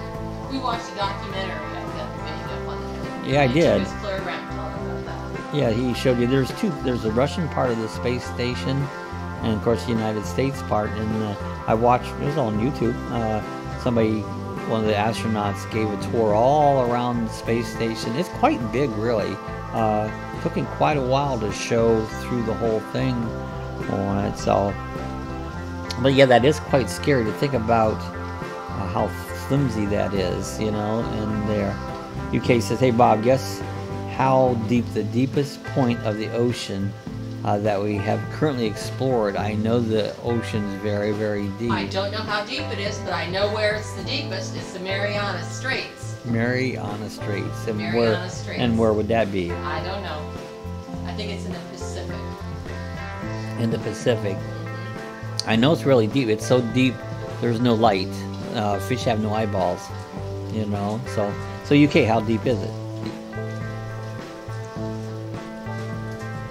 We watched a documentary of them being up on the hill. Yeah, I did. Just clear around talking about that. Yeah, he showed you. There's two. There's the Russian part of the space station, and of course the United States part. And I watched. It was on YouTube. Somebody, one of the astronauts, gave a tour all around the space station. It's quite big, really. Took him quite a while to show through the whole thing on it. So, but yeah, that is quite scary to think about how flimsy that is, you know. And there, UK says, "Hey Bob, guess how deep the deepest point of the ocean that we have currently explored." I know the ocean's very, very deep. I don't know how deep it is, but I know where it's the deepest. It's the Mariana Straits. Mariana Straits. And Mariana Straits. And where would that be? I don't know. I think it's in the Pacific. In the Pacific. I know it's really deep. It's so deep, there's no light. Fish have no eyeballs, you know. So UK, how deep is it?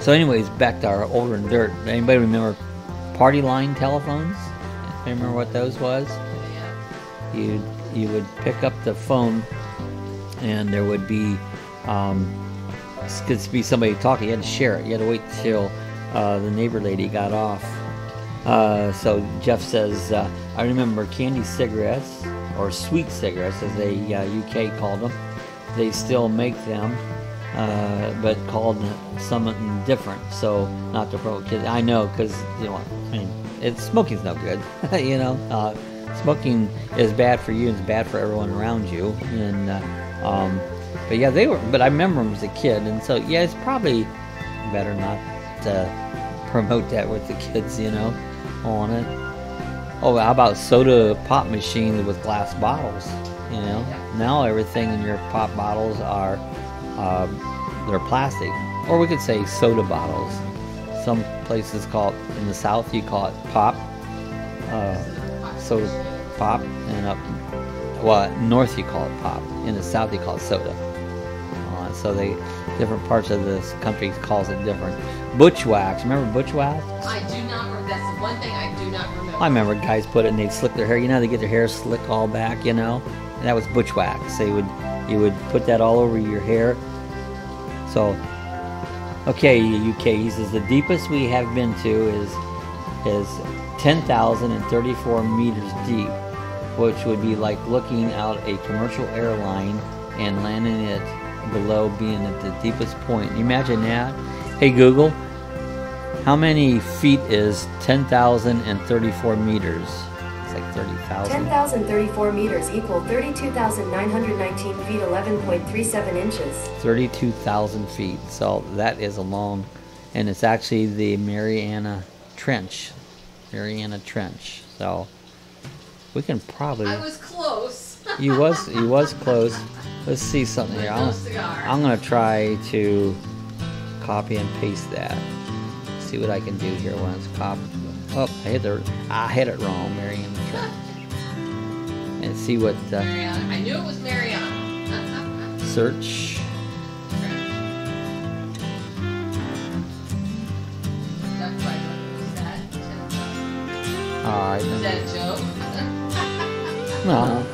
So anyways, back to our older and dirt. Anybody remember party line telephones? Remember what those was? Yeah. You would pick up the phone, and there would be could be somebody talking. You had to share it. You had to wait till the neighbor lady got off. So Jeff says, I remember candy cigarettes, or sweet cigarettes as they UK called them. They still make them, but called something different. So not to provoke kids. I know, because you know, I mean, smoking's no good. You know, smoking is bad for you and it's bad for everyone around you. And but yeah, they were. But I remember them as a kid, and so yeah, it's probably better not to promote that with the kids, you know, on it. Oh, how about soda pop machines with glass bottles? You know, now everything in your pop bottles are they're plastic, or we could say soda bottles. Some places call it, in the South you call it pop, soda pop, and north you call it pop. In the South you call it soda. So they different parts of this country calls it different. Butch Wax, remember Butch Wax? I do not remember. That's the one thing I do not remember. I remember guys put it and they'd slick their hair. You know, they get their hair slicked all back, you know? And that was Butch Wax. You would put that all over your hair. So, okay, UK, he says the deepest we have been to is 10,034 meters deep, which would be like looking out a commercial airline and landing it below, being at the deepest point. Imagine that. Hey Google, how many feet is 10,034 meters? It's like 30,000. 10,034 meters equal 32,919 feet, 11.37 inches. 32,000 feet. So that is a long, and it's actually the Mariana Trench. Mariana Trench. So we can probably. I was close. He was close. Let's see something here. I'm gonna try to copy and paste that. See what I can do here when it's copied. Oh, I hit it wrong, Mariana Trench. And see what. Mariana. I knew it was Mariana. Search. Alright. Is that a joke? No.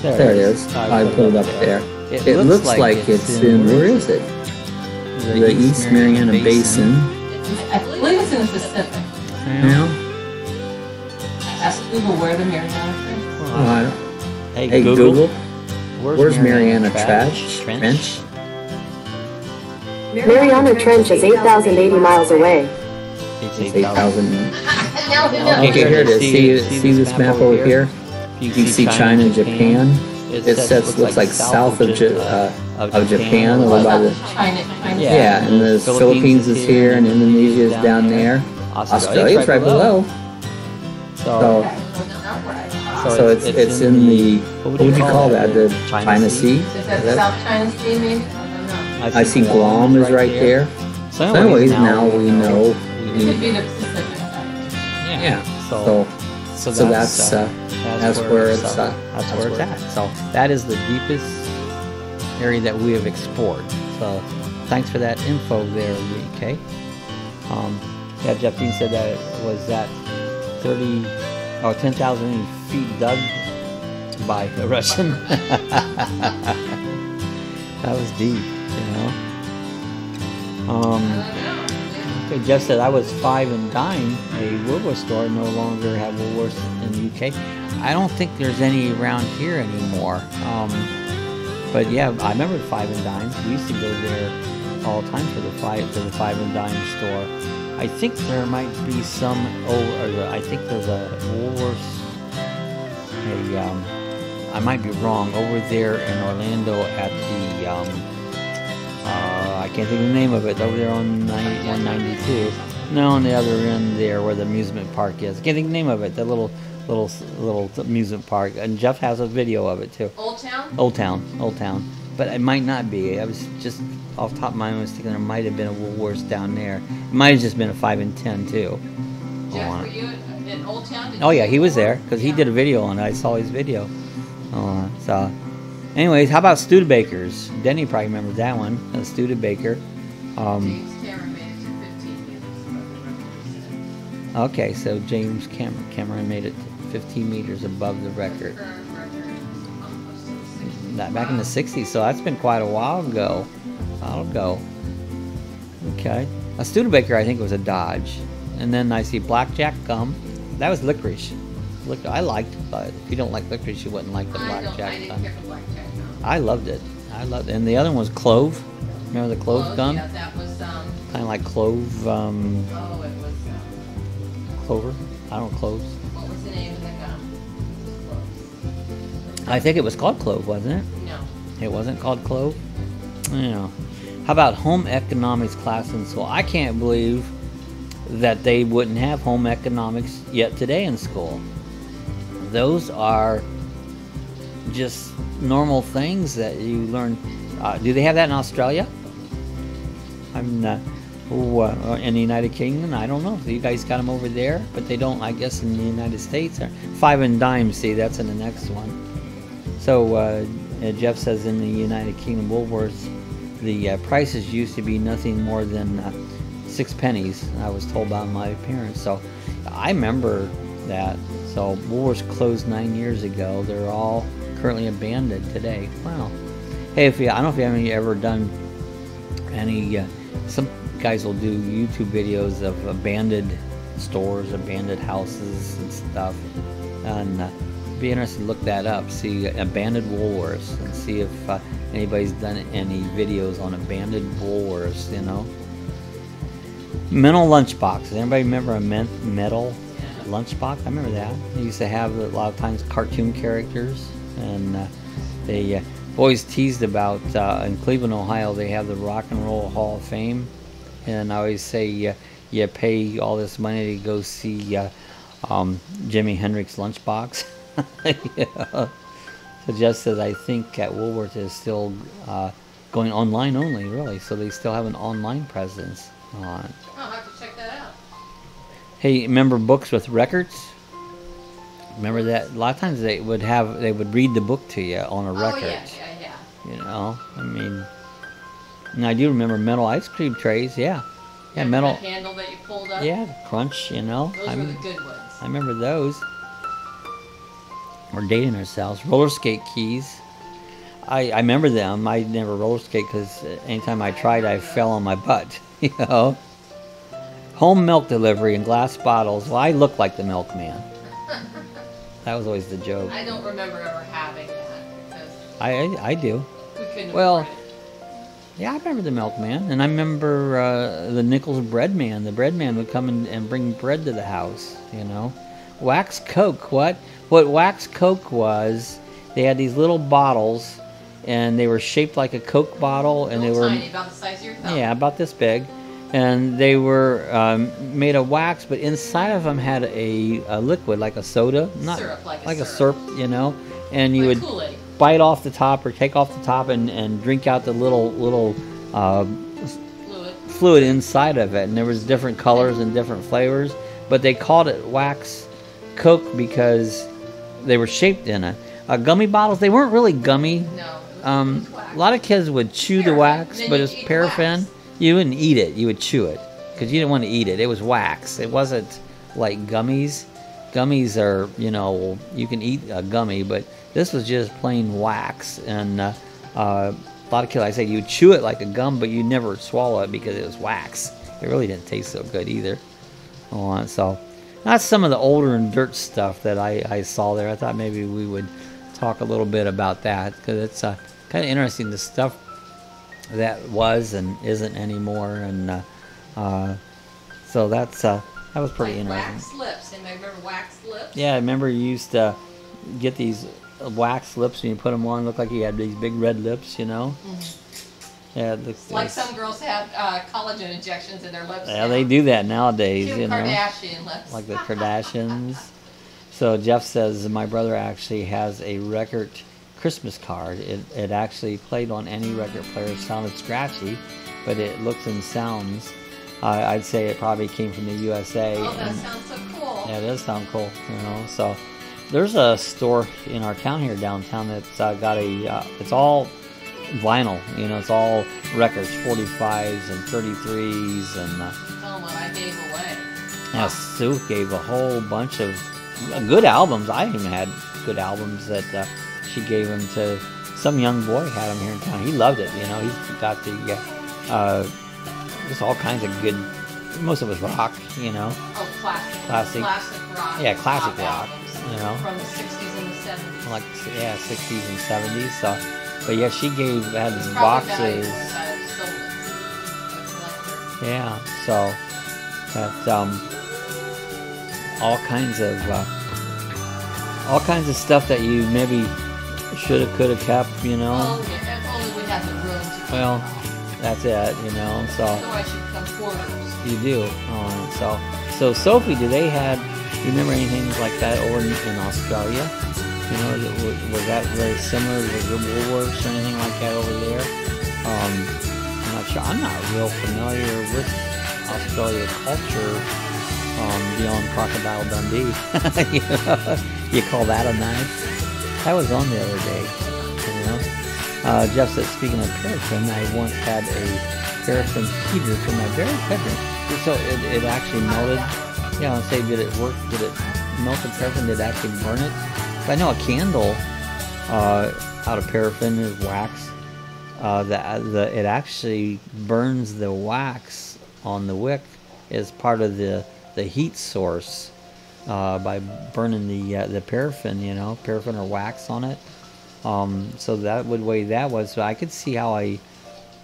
There it is. I put it up there. It looks like it's in, where is it? The East Mariana Basin. I believe it's in the Pacific. Yeah. Ask Google where the Mariana Trench. Hey Google. Where's Mariana Trench? Mariana Trench is 8,080 miles away. It's 8,000. Okay, Okay, here it is. See this map over here? You can see China and Japan. It says looks like south of Japan, over by the yeah, and the Philippines is here, and Indonesia is down there. Australia's right below. So it's in the, what would you call that? The China Sea? Is that South China Sea, maybe? I don't know. I see Guam is right there. So anyways, now we know. It could be the Pacific. Yeah. So that's where it's at. So that is the deepest area that we have explored. So thanks for that info there, UK. Yeah, Jeff Dean said that was that 10,000 feet dug by a Russian. That was deep, you know. Okay, Jeff said I was 5 and dime. A Woolworth store no longer have Woolworths in the UK. I don't think there's any around here anymore. But yeah, I remember 5 and dimes. We used to go there all the time for the 5 and dime store. I think there might be some. I think there's a Woolworths. I might be wrong. Over there in Orlando at the I can't think of the name of it. Over there on 192. No, on the other end there where the amusement park is. I can't think of the name of it. That little amusement park. And Jeff has a video of it too. Old Town? Old Town. But it might not be. I was just off the top of my mind, I was thinking there might have been a Woolworths down there. It might have just been a 5 and 10 too. Jeff, were you in Old Town? Oh yeah, he was there because he did a video on it. I saw his video. So, anyways, how about Studebakers? Denny probably remembers that one. Studebaker. James Cameron made it to 15 meters. Okay, so James Cameron made it 15 meters above the record. Back in the 60s, so that's been quite a while ago. Okay. A Studebaker, I think, was a Dodge. And then I see Blackjack Gum. That was licorice. I liked it, but if you don't like licorice, you wouldn't like the Blackjack Gum. I loved it. And the other one was Clove. Remember the Clove gum? Yeah, that was kind of like clove. it was Clover. I don't know, cloves. What was the name of the gum? I think it was called Clove, wasn't it? No. It wasn't called Clove? Yeah. How about home economics class in school? I can't believe that they wouldn't have home economics yet today in school. Those are just normal things that you learn. Do they have that in Australia? In the United Kingdom? I don't know. You guys got them over there, but they don't, I guess, in the United States. 5 and dime, see, that's in the next one. So Jeff says in the United Kingdom, Woolworths, the prices used to be nothing more than 6 pennies. I was told by my parents. So I remember that. So Woolworths closed 9 years ago. They're all currently abandoned today. Wow. Hey, I don't know if you haven't ever done any. Some guys will do YouTube videos of abandoned stores, abandoned houses, and stuff. And be interested to look that up. See abandoned Woolworths and see if anybody's done any videos on abandoned Woolworths. You know. Metal lunchboxes. Anybody remember a metal lunchbox? I remember that. They used to have a lot of times cartoon characters, and they always teased about in Cleveland, Ohio. They have the Rock and Roll Hall of Fame, and I always say you pay all this money to go see Jimi Hendrix lunchbox. Yeah. So Jeff says I think at Woolworth is still going online only, really. So they still have an online presence. I'll have to check that out. Hey, remember books with records? Remember that? A lot of times they would read the book to you on a record. Yeah. You know, I mean, and I do remember metal ice cream trays. Yeah, metal. The handle that you pulled up. Yeah, crunch. You know, those were the good ones. I remember those. We're dating ourselves. Roller skate keys. I remember them. I never roller skate because anytime I tried, I fell on my butt. You know. Home milk delivery in glass bottles. Well, I look like the milkman. That was always the joke. I don't remember ever having that. I do. We couldn't well, yeah, I remember the milkman, and I remember the Nichols bread man. The bread man would come and bring bread to the house. You know, wax Coke. What wax Coke was? They had these little bottles, and they were shaped like a Coke bottle, and they were tiny, about the size of your thumb. Yeah, about this big. And they were made of wax, but inside of them had a liquid, like a soda, not syrup, like a syrup, you know. And you like would Kool-Aid. bite off the top or take off the top and drink out the little fluid inside of it. And there was different colors and different flavors, but they called it wax Coke because they were shaped in it. Gummy bottles, they weren't really gummy. No. It was wax. A lot of kids would chew the wax, but it's paraffin. You wouldn't eat it. You would chew it because you didn't want to eat it. It was wax. It wasn't like gummies gummies are, you know, you can eat a gummy, but this was just plain wax. And a lot of kids, I say, you chew it like a gum, but you never swallow it because it was wax. It really didn't taste so good either. So that's some of the older and dirt stuff that I saw there. I thought maybe we would talk a little bit about that, because it's kind of interesting, the stuff that was and isn't anymore. And so that's that was pretty interesting. Wax lips. Anybody remember wax lips? Yeah, I remember you used to get these wax lips and you put them on, look like you had these big red lips, you know. Yeah, like some girls have collagen injections in their lips. Yeah, now. they do that nowadays. Kim you know, Kardashian lips. like the Kardashians. So Jeff says my brother actually has a record Christmas card. It actually played on any record player. It sounded scratchy, but it looks and sounds. I'd say it probably came from the USA. Oh, that sounds so cool. Yeah, it does sound cool. You know, so there's a store in our town here downtown that's got a. It's all vinyl. You know, it's all records, 45s and 33s, and. Oh, what I gave away. Yeah, Sue gave a whole bunch of good albums. I even had good albums that she gave them to some young boy. Had them here in town. He loved it. You know, he's got the just all kinds of good. Most of it was rock. You know. Oh, classic. Classic rock. Yeah, classic rock. Albums, you know. From the 60s and the 70s. Like 60s and 70s. So, but yeah, she had It's boxes. Yeah. So that all kinds of stuff that you maybe should have, could have kept, you know. Oh, yeah, if only we had the room to. Well, that's it, you know. So otherwise, you become hoarders. you do. So Sophie, do you remember anything like that over in Australia? You know, was that very similar to the Woolworths or anything like that over there? I'm not sure. I'm not real familiar with Australia culture beyond Crocodile Dundee. You know, you call that a night? That was on the other day. You know, Jeff said, speaking of paraffin, I once had a paraffin heater for my very bedroom. So it actually melted. Yeah, say, did it work? Did it melt the paraffin? Did it actually burn it? I know a candle out of paraffin is wax. It actually burns the wax on the wick as part of the heat source by burning the paraffin, you know, paraffin or wax on it. So that would way that was. So I could see how a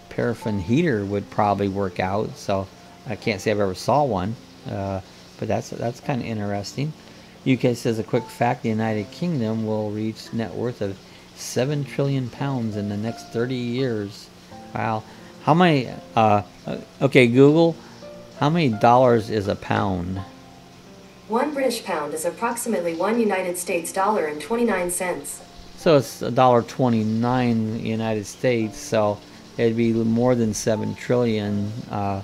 paraffin heater would probably work out. So I can't say I've ever saw one, but that's kind of interesting. UK says a quick fact: the United Kingdom will reach net worth of £7 trillion in the next 30 years. Wow. How many? Okay, Google. How many dollars is a pound? 1 British pound is approximately 1 United States dollar and 29 cents. So it's $1.29 United States. So it'd be more than 7 trillion on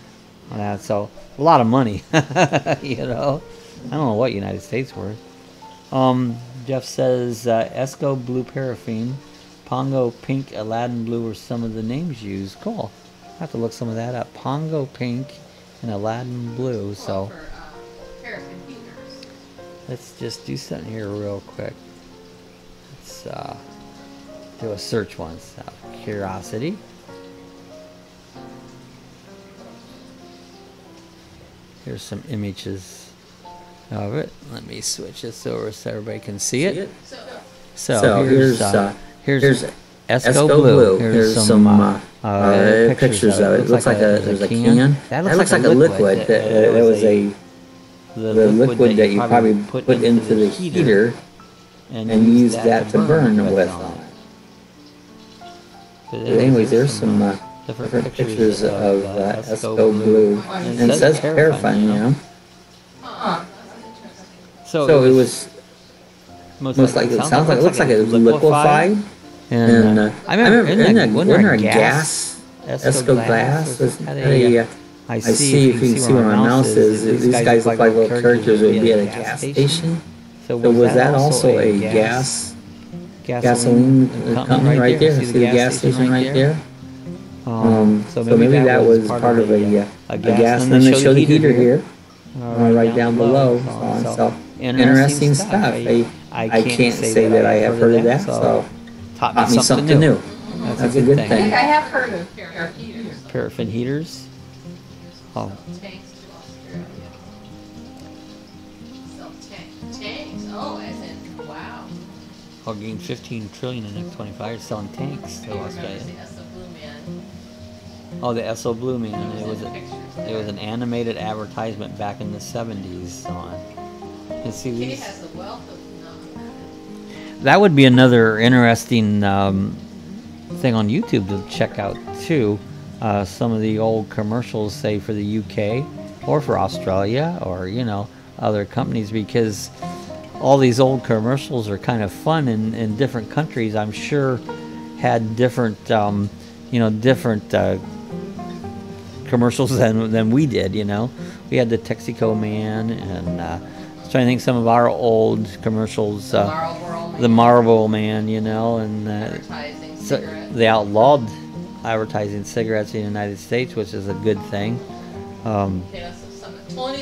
that. So a lot of money. You know. I don't know what United States worth. Jeff says Esco Blue Paraffin, Pongo Pink, Aladdin Blue are some of the names used. Cool. I have to look some of that up. Pongo Pink and Aladdin Blue. So For paraffin heaters. let's just do something here real quick. Let's do a search once. Out of curiosity. Here's some images of it. Let me switch this over so everybody can see it. So here's Esco Blue. Here's some pictures of it. It looks like there's a can. That looks like a liquid. That was the liquid that you probably put into the heater and use that to burn with on it. But anyways, there's some different pictures of Esco Blue, and it says paraffin, you know. So it was most likely, it sounds like, it looks like it was liquefied. And I remember when a gas, Esco glass, I see, if you can see where my mouse is, these guys look like little characters that would be at a gas station. So was that also a gasoline company right there? See the gas station right there? So maybe that was part of a gas. And then they show the heater here, right down below. So interesting stuff. I can't say that I have heard of that, so taught me something new. That's a good thing. I think I have heard of paraffin heaters. Paraffin heaters? Oh. Tanks to Australia. Sell tanks. Oh, as in, wow. I'll gain 15 trillion in the next 25 years selling tanks to Australia. The SO Blue Man. Oh, the SO Blue Man. It was an animated advertisement back in the 70s on. You see Kitty these? has the wealth of knowledge. That would be another interesting thing on YouTube to check out too. Some of the old commercials, say for the UK or for Australia or other companies, because all these old commercials are kind of fun in different countries. I'm sure had different different commercials than we did. We had the Texaco Man, and I was trying to think some of our old commercials. The Marlboro Man, and Advertising so cigarettes. they outlawed advertising cigarettes in the United States, which is a good thing. Tony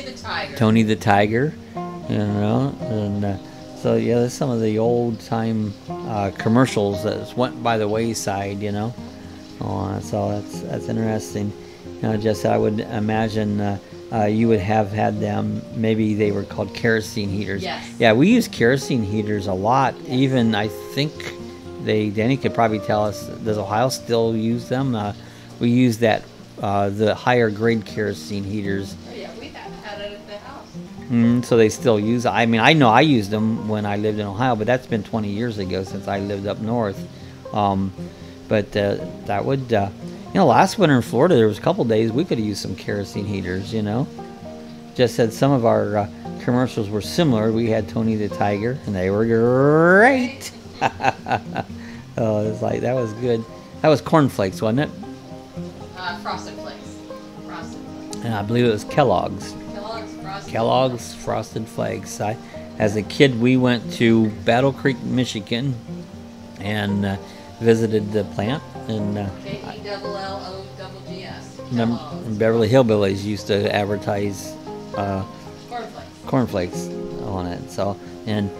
the Tiger. Tony the Tiger, and so yeah, there's some of the old time commercials that went by the wayside, so that's interesting. Just I would imagine you would have had them. Maybe they were called kerosene heaters. Yes. Yeah, we use kerosene heaters a lot. Even I think Danny could probably tell us. Does Ohio still use them? We use that the higher grade kerosene heaters. Oh, yeah, we have had it at the house. So they still use. I mean, I know I used them when I lived in Ohio, but that's been 20 years ago since I lived up north. But that would, last winter in Florida, there was a couple days we could have used some kerosene heaters. Just said some of our commercials were similar. We had Tony the Tiger, and they were great. Oh, it's like that was good. That was cornflakes, wasn't it? Frosted Flakes. And I believe it was Kellogg's. Kellogg's Frosted Flakes. As a kid, we went to Battle Creek, Michigan, and visited the plant. And KELLOGS. Beverly Hillbillies used to advertise Cornflakes. On it. So, and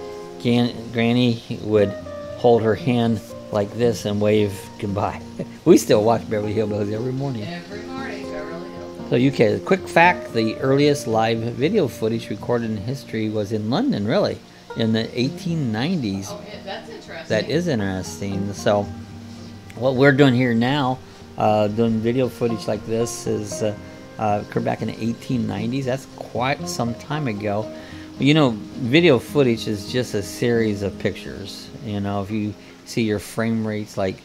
Granny would hold her hand like this and wave goodbye. We still watch Beverly Hillbillies every morning. Every morning, Beverly Hillbillies. So UK, quick fact, the earliest live video footage recorded in history was in London, really, in the 1890s. Oh, yeah, that's interesting. That is interesting. So what we're doing here now, doing video footage like this, is occurred back in the 1890s. That's quite some time ago. Video footage is just a series of pictures. If you see your frame rates like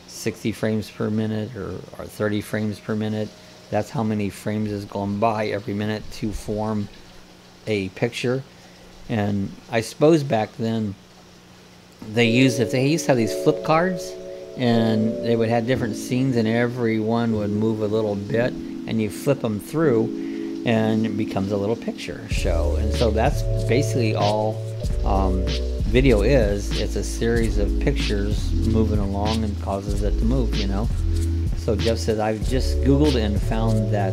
60 frames per minute or 30 frames per minute, that's how many frames is going by every minute to form a picture. And I suppose back then they used to have these flip cards, and they would have different scenes, and every one would move a little bit, and you flip them through and it becomes a little picture show. And so that's basically all video is. It's a series of pictures moving along and causes it to move, So Jeff says, I've just Googled and found that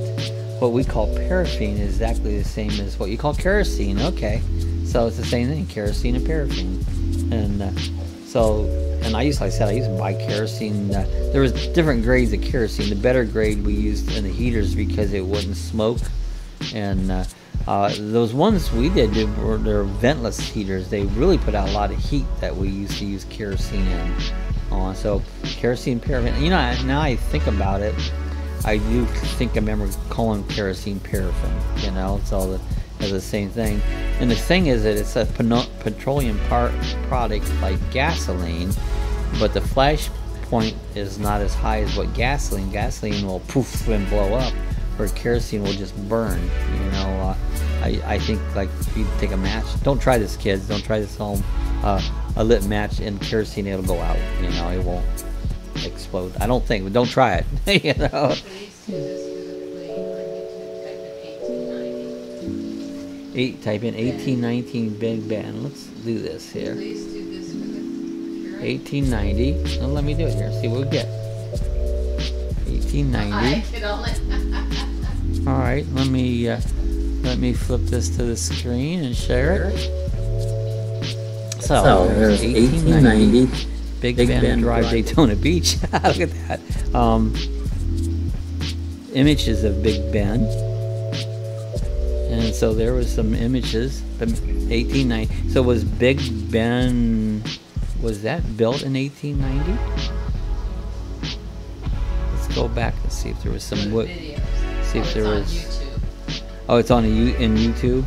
what we call paraffin is exactly the same as what you call kerosene. Okay, so it's the same thing, kerosene and paraffin. And and I used to buy kerosene. There was different grades of kerosene. The better grade we used in the heaters because it wouldn't smoke. And those ones we did were they're ventless heaters. They really put out a lot of heat that we used to use kerosene in. So kerosene, paraffin. Now I think about it, I do think I remember calling kerosene paraffin. So it's the same thing. And the thing is that it's a petroleum product like gasoline, but the flash point is not as high as what gasoline. Gasoline will poof and blow up, where kerosene will just burn. I think like if you take a match, don't try this, kids. Don't try this home. A lit match in kerosene, it'll go out. It won't explode. I don't think, but don't try it. Type in 1819 Big Ben. Let's do this here. 1890. Well, let me do it here. See what we get. 1890. All right. Let me flip this to the screen and share it. So there's 1890 Big Bend Drive, Daytona Beach. Look at that. Images of Big Bend. And so there was some images. 1890. So was Big Ben, was that built in 1890? Let's go back and see if there was some wood. See if there was. YouTube. Oh, it's on in YouTube.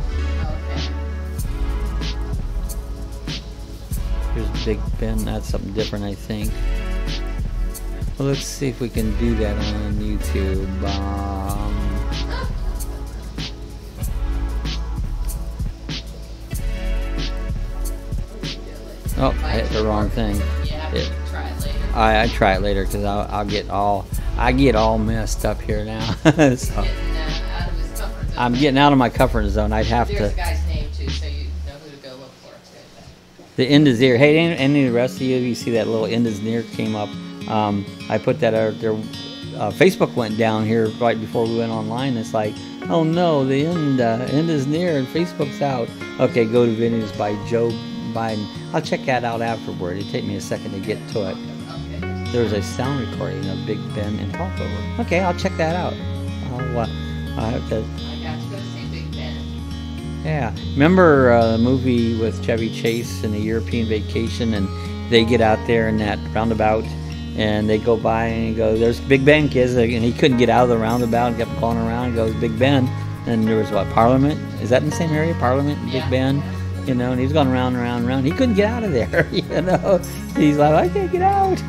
Here's Big Ben. That's something different, I think. Well, let's see if we can do that on YouTube. Oh, I hit the wrong thing. Yeah, try it later. I try it later because I get all messed up here now. So I'm getting out of my comfort zone. I'd have There's to. a guy's name too, so you know who to go look for. The end is near. Hey, any of the rest of you see that little end is near came up? I put that out there. Facebook went down here right before we went online. It's like, oh no, the end is near and Facebook's out. Okay, go to videos by Joe Biden. I'll check that out afterward. It'll take me a second to get to it. There's a sound recording of Big Ben and Talkover. Okay, I'll check that out. I have to. I got to go see Big Ben. Yeah, remember the movie with Chevy Chase and the European Vacation, and they get out there in that roundabout, and they go by and he goes, "There's Big Ben, kids," and he couldn't get out of the roundabout and kept going around. And goes Big Ben, and there was what, Parliament? Is that in the same area? Parliament, and Big Ben. You know, and he's going around and around and around. He couldn't get out of there, you know. He's like, I can't get out.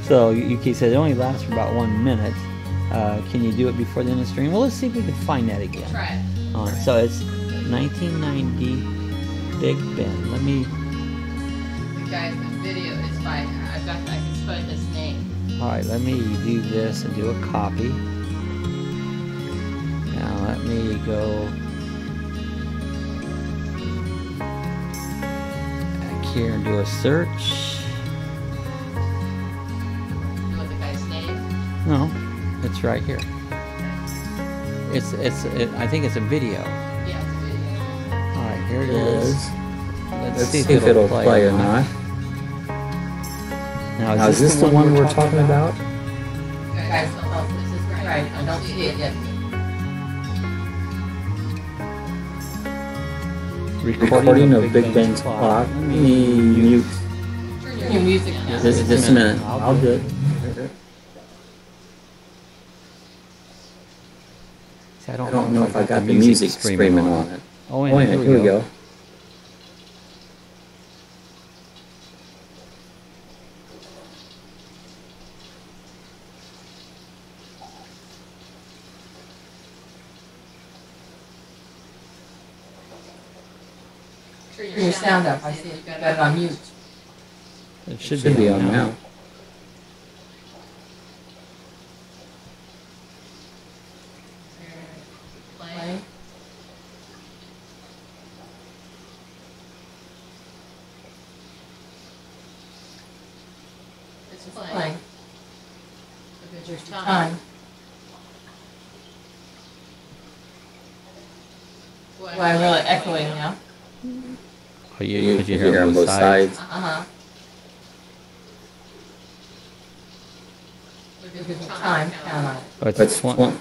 So Yuki said it only lasts for about 1 minute. Can you do it before the end of the stream? Well, let's see if we can find that again. Try it. So it's 1990 Big Ben. Let me. The guy's video is by. I can spell his name. All right, let me do this and do a copy. Now let me go here and do a search. You want the guy's name? No, it's right here. I think it's a video. Yeah, it's a video. All right, here it is. Let's see if it'll play or not. Now, is this the one we're talking about? Guys, this is right. I don't see it yet. Recording of Big Ben's clock. Let me mute. Turn your music down. Just a minute. I'll do it. See, I don't know if I got the music screaming on it. Oh, yeah, here we go. Turn your sound up. I see you got it on mute. It should be on now. Play. It's playing. Look at your time. Boy, I'm really echoing now. Oh, you hear on both sides? Uh-huh. Look at the time. Count on it. Oh, it's one.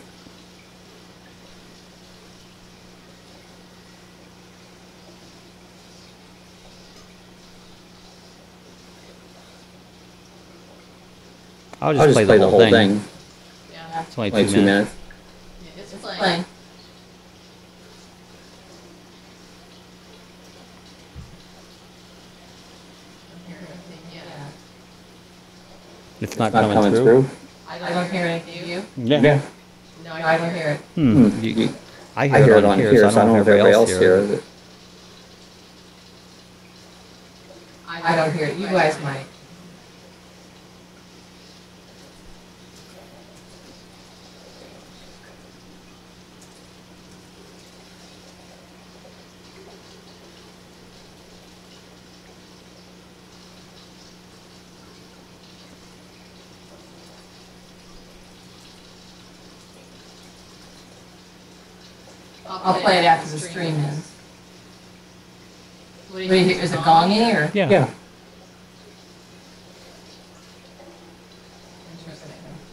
I'll just play the whole thing. Yeah. It's only 2 minutes. Yeah, it's playing. It's not coming through. I don't hear anything. You? Yeah. No, I don't hear it. I hear it on here, so I don't know if everybody else hears it. I don't hear it. You guys might. I'll play it after the stream ends. Will What do you think? Is it gongy or? Yeah. Yeah.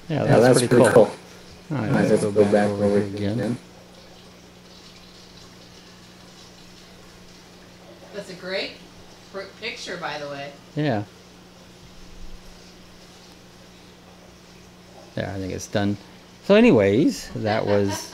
Yeah, Yeah, that's pretty cool. All right, Let's go back over again. That's a great picture, by the way. Yeah. There, I think it's done. So anyways, that was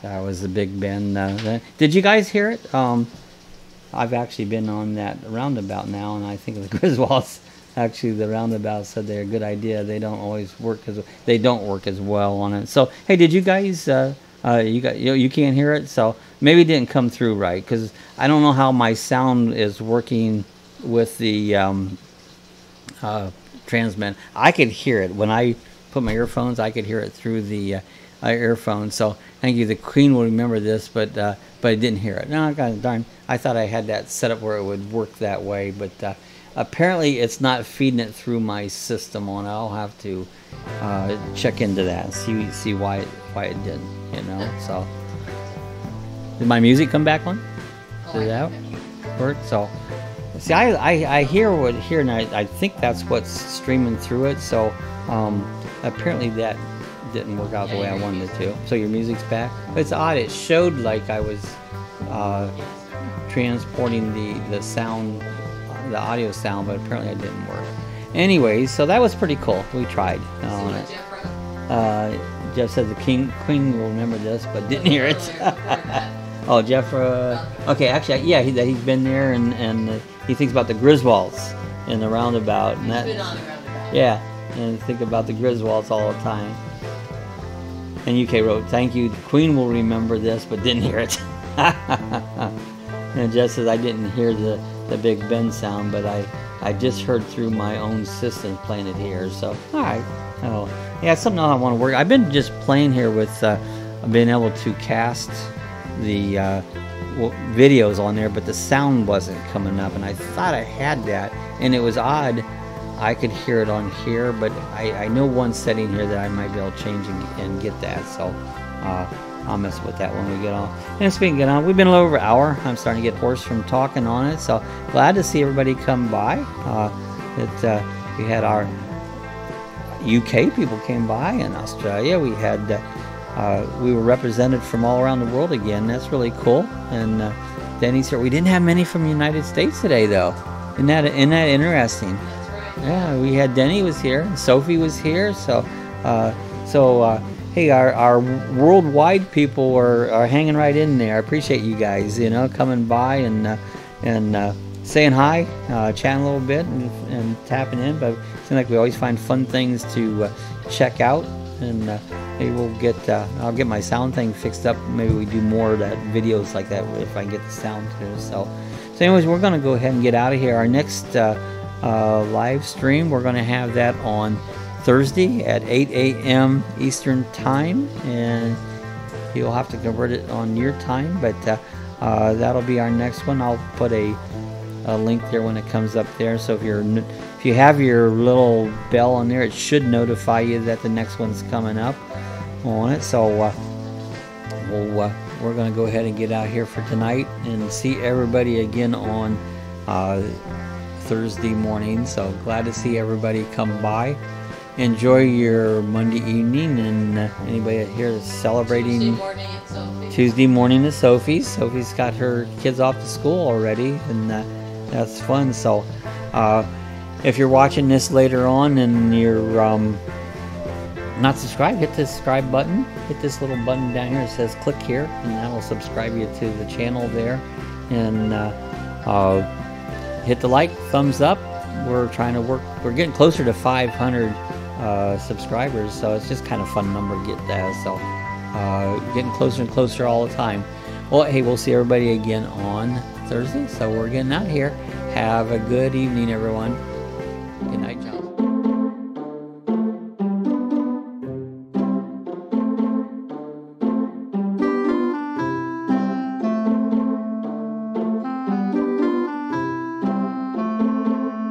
the Big Ben. Did you guys hear it? I've actually been on that roundabout now, and I think the Griswolds, actually the roundabout said they're a good idea. They don't always work as well on it. So hey, did you guys? You can't hear it, so maybe it didn't come through right, because I don't know how my sound is working with the transmit. I could hear it when I put my earphones. I could hear it through the earphones. So thank you. The Queen will remember this, but I didn't hear it. No, God darn! I thought I had that set up where it would work that way, but apparently it's not feeding it through my system on it. I'll have to check into that and see why it didn't. You know. So did my music come back on? Did that work? So. See, I hear what here, and I think that's what's streaming through it. So apparently that didn't work out the way I wanted it to. So your music's back. But it's odd. It showed like I was transporting the sound, the audio sound, but apparently it didn't work. Anyways, so that was pretty cool. We tried on it. Jeff said the Queen will remember this, but didn't hear it. Oh, Jeff. Okay, actually, yeah, he's been there, and he thinks about the Griswolds in the roundabout. And that, been on the roundabout. Yeah, and think about the Griswolds all the time. And UK wrote, "Thank you. The Queen will remember this, but didn't hear it." And Jeff says, "I didn't hear the Big Ben sound, but I just heard through my own system playing it here." So, all right. Oh, yeah, it's something I want to work. I've been just playing here with being able to cast the videos on there, but the sound wasn't coming up, and I thought I had that, and it was odd. I could hear it on here, but I know one setting here that I might be able to change and get that, so I'll mess with that when we get on. And speaking of, we've been a little over an hour. I'm starting to get hoarse from talking on it, so glad to see everybody come by. We had our UK people came by, in Australia we had we were represented from all around the world again. That's really cool. And Denny's here. We didn't have many from the United States today, though. Isn't that interesting? That's right. Yeah, we had Denny was here. Sophie was here. So hey, our worldwide people are hanging right in there. I appreciate you guys, coming by and saying hi, chatting a little bit and tapping in. But it seems like we always find fun things to check out. And maybe we'll I'll get my sound thing fixed up. Maybe we do more of that videos like that if I can get the sound too. So anyways, we're going to go ahead and get out of here. Our next live stream, we're going to have that on Thursday at 8 a.m. Eastern Time. And you'll have to convert it on your time. But that'll be our next one. I'll put a link there when it comes up there. So if you have your little bell on there, it should notify you that the next one's coming up on it. So we're going to go ahead and get out here for tonight and see everybody again on Thursday morning. So glad to see everybody come by. Enjoy your Monday evening, and anybody here that's celebrating Tuesday morning at Sophie's. Sophie's got her kids off to school already, and that's fun. So if you're watching this later on and you're not subscribed, hit the subscribe button. Hit this little button down here that says click here, and that'll subscribe you to the channel there. And hit the like, thumbs up. We're trying to work. We're getting closer to 500 subscribers, so it's just kind of fun number to get that. So getting closer and closer all the time. Well, hey, we'll see everybody again on Thursday. So we're getting out here. Have a good evening, everyone.